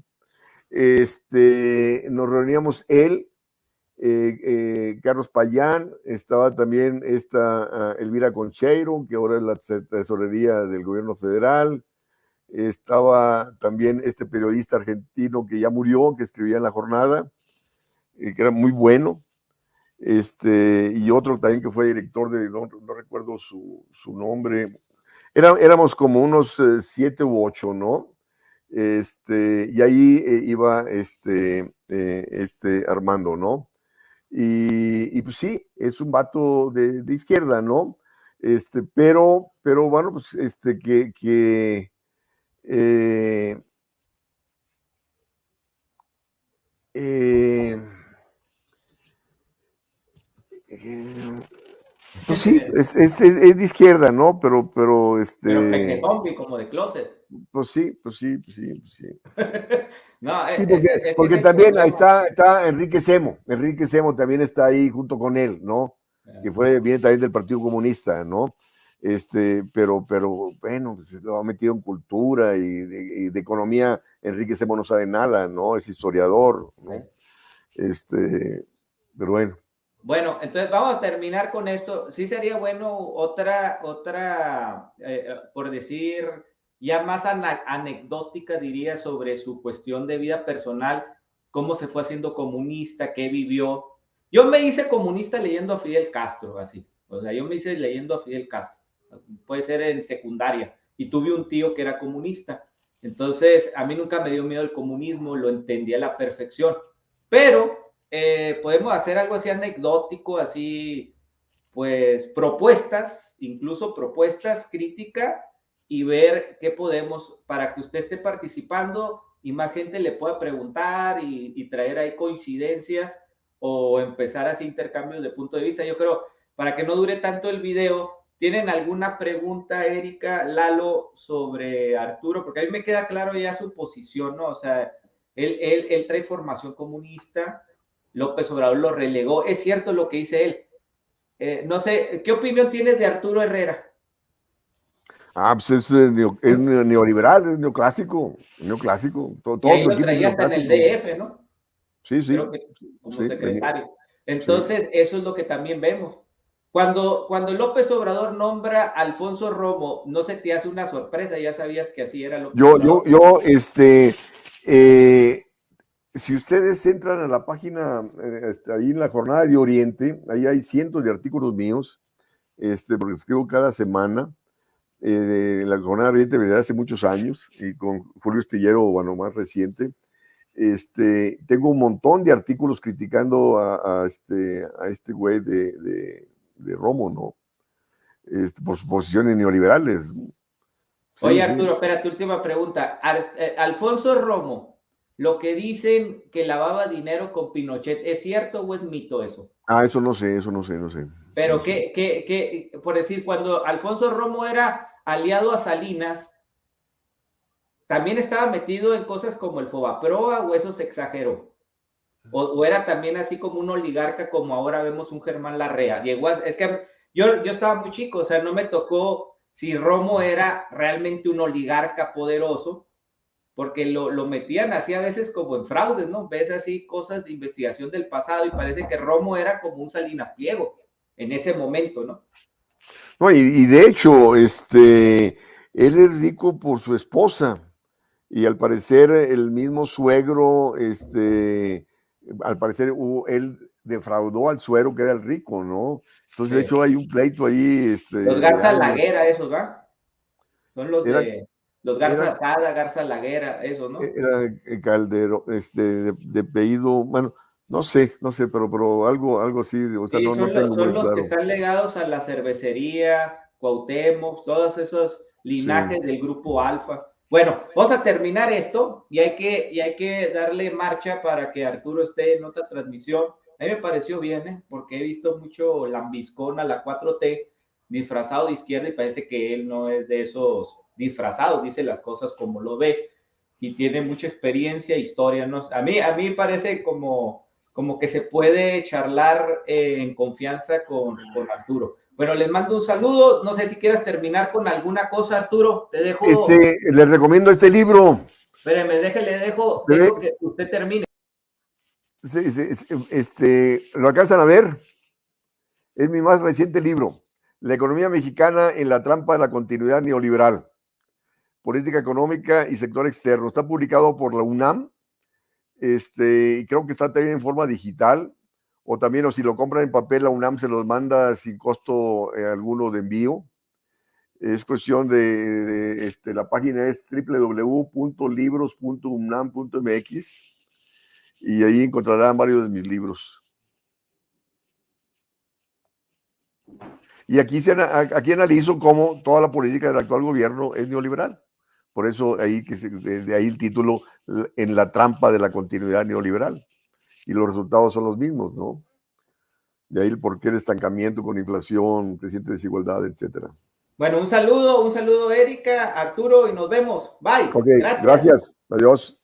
Nos reuníamos él, Carlos Payán, estaba también Elvira Concheiro, que ahora es la tesorería del gobierno federal, estaba también este periodista argentino que ya murió, que escribía en La Jornada, que era muy bueno, y otro también que fue director no recuerdo su nombre. Éramos como unos 7 u 8, ¿no? Y ahí iba Armando, ¿no? Y pues sí, es un vato de izquierda, ¿no? Pero bueno, pues pues sí, es de izquierda, ¿no? Pero Pero peque zombie, como de closet. Pues sí. No, sí, porque también ahí está Enrique Semo también está ahí junto con él, ¿no? Que viene también del Partido Comunista, ¿no? Pero bueno, pues lo ha metido en cultura y de economía. Enrique Semo no sabe nada, ¿no? Es historiador, ¿no? Pero bueno. Bueno, entonces vamos a terminar con esto. Sí sería bueno otra, por decir, ya más anecdótica, diría, sobre su cuestión de vida personal, cómo se fue haciendo comunista, qué vivió. Yo me hice comunista leyendo a Fidel Castro, así. O sea, yo me hice leyendo a Fidel Castro. Puede ser en secundaria. Y tuve un tío que era comunista. Entonces, a mí nunca me dio miedo el comunismo, lo entendí a la perfección. Pero podemos hacer algo así anecdótico, así, pues, propuestas, incluso propuestas críticas, y ver qué podemos, para que usted esté participando y más gente le pueda preguntar y traer ahí coincidencias o empezar así intercambios de punto de vista. Yo creo, para que no dure tanto el video, ¿tienen alguna pregunta, Erika, Lalo, sobre Arturo? Porque a mí me queda claro ya su posición, ¿no? O sea, él trae formación comunista, López Obrador lo relegó. Es cierto lo que dice él. No sé, ¿qué opinión tienes de Arturo Herrera? Pues es neoliberal, es neoclásico. Todo y ahí lo traía hasta en el DF, ¿no? Sí. Creo que como secretario. Entonces, eso es lo que también vemos. Cuando López Obrador nombra a Alfonso Romo, ¿no se te hace una sorpresa? Ya sabías que así era López Obrador. Yo Si ustedes entran a la página, ahí en la Jornada de Oriente, ahí hay cientos de artículos míos, porque escribo cada semana, de la Jornada de Oriente desde hace muchos años, y con Julio Estillero, bueno, más reciente. Tengo un montón de artículos criticando a este güey de Romo, ¿no? Por sus posiciones neoliberales. Sí, oye, Arturo, espérate, última pregunta. Alfonso Romo, lo que dicen que lavaba dinero con Pinochet, ¿es cierto o es mito eso? Eso no sé. Pero no sé. Por decir, cuando Alfonso Romo era aliado a Salinas, ¿también estaba metido en cosas como el Fobaproa o eso se exageró? O era también así como un oligarca como ahora vemos un Germán Larrea. Es que yo estaba muy chico, o sea, no me tocó si Romo era realmente un oligarca poderoso, porque lo metían así a veces como en fraudes, ¿no? Ves así cosas de investigación del pasado y parece que Romo era como un Salinas Pliego en ese momento, ¿no? No, y de hecho, él es rico por su esposa. Y al parecer el mismo suegro, al parecer él defraudó al suegro que era el rico, ¿no? Entonces, de hecho, hay un pleito ahí. Los Garza Laguera, esos, ¿va? Son los los Garza Sada, Garza Laguera, eso, ¿no? Era Caldero, de apellido, bueno, no sé, pero algo así, o sea, sí, no tengo muy los claro. que están legados a la cervecería, Cuauhtémoc, todos esos linajes del grupo Alfa. Bueno, vamos a terminar esto y hay que darle marcha para que Arturo esté en otra transmisión. A mí me pareció bien, porque he visto mucho lambiscón a la 4T disfrazado de izquierda y parece que él no es de esos disfrazados, dice las cosas como lo ve y tiene mucha experiencia e historia, ¿no? A mí parece como que se puede charlar en confianza con Arturo. Bueno, les mando un saludo. No sé si quieras terminar con alguna cosa, Arturo. Te dejo. Les recomiendo este libro. Espérame, dejo que usted termine. ¿Lo alcanzan a ver? Es mi más reciente libro. La economía mexicana en la trampa de la continuidad neoliberal. Política económica y sector externo. Está publicado por la UNAM. Y creo que está también en forma digital, o también, o si lo compran en papel, la UNAM se los manda sin costo alguno de envío. Es cuestión la página es www.libros.unam.mx y ahí encontrarán varios de mis libros. Y aquí analizo cómo toda la política del actual gobierno es neoliberal. Por eso desde ahí el título, en la trampa de la continuidad neoliberal. Y los resultados son los mismos, ¿no? De ahí el porqué del estancamiento con inflación, creciente desigualdad, etcétera. Bueno, un saludo, Erika, Arturo, y nos vemos. Bye. Ok, gracias. Adiós.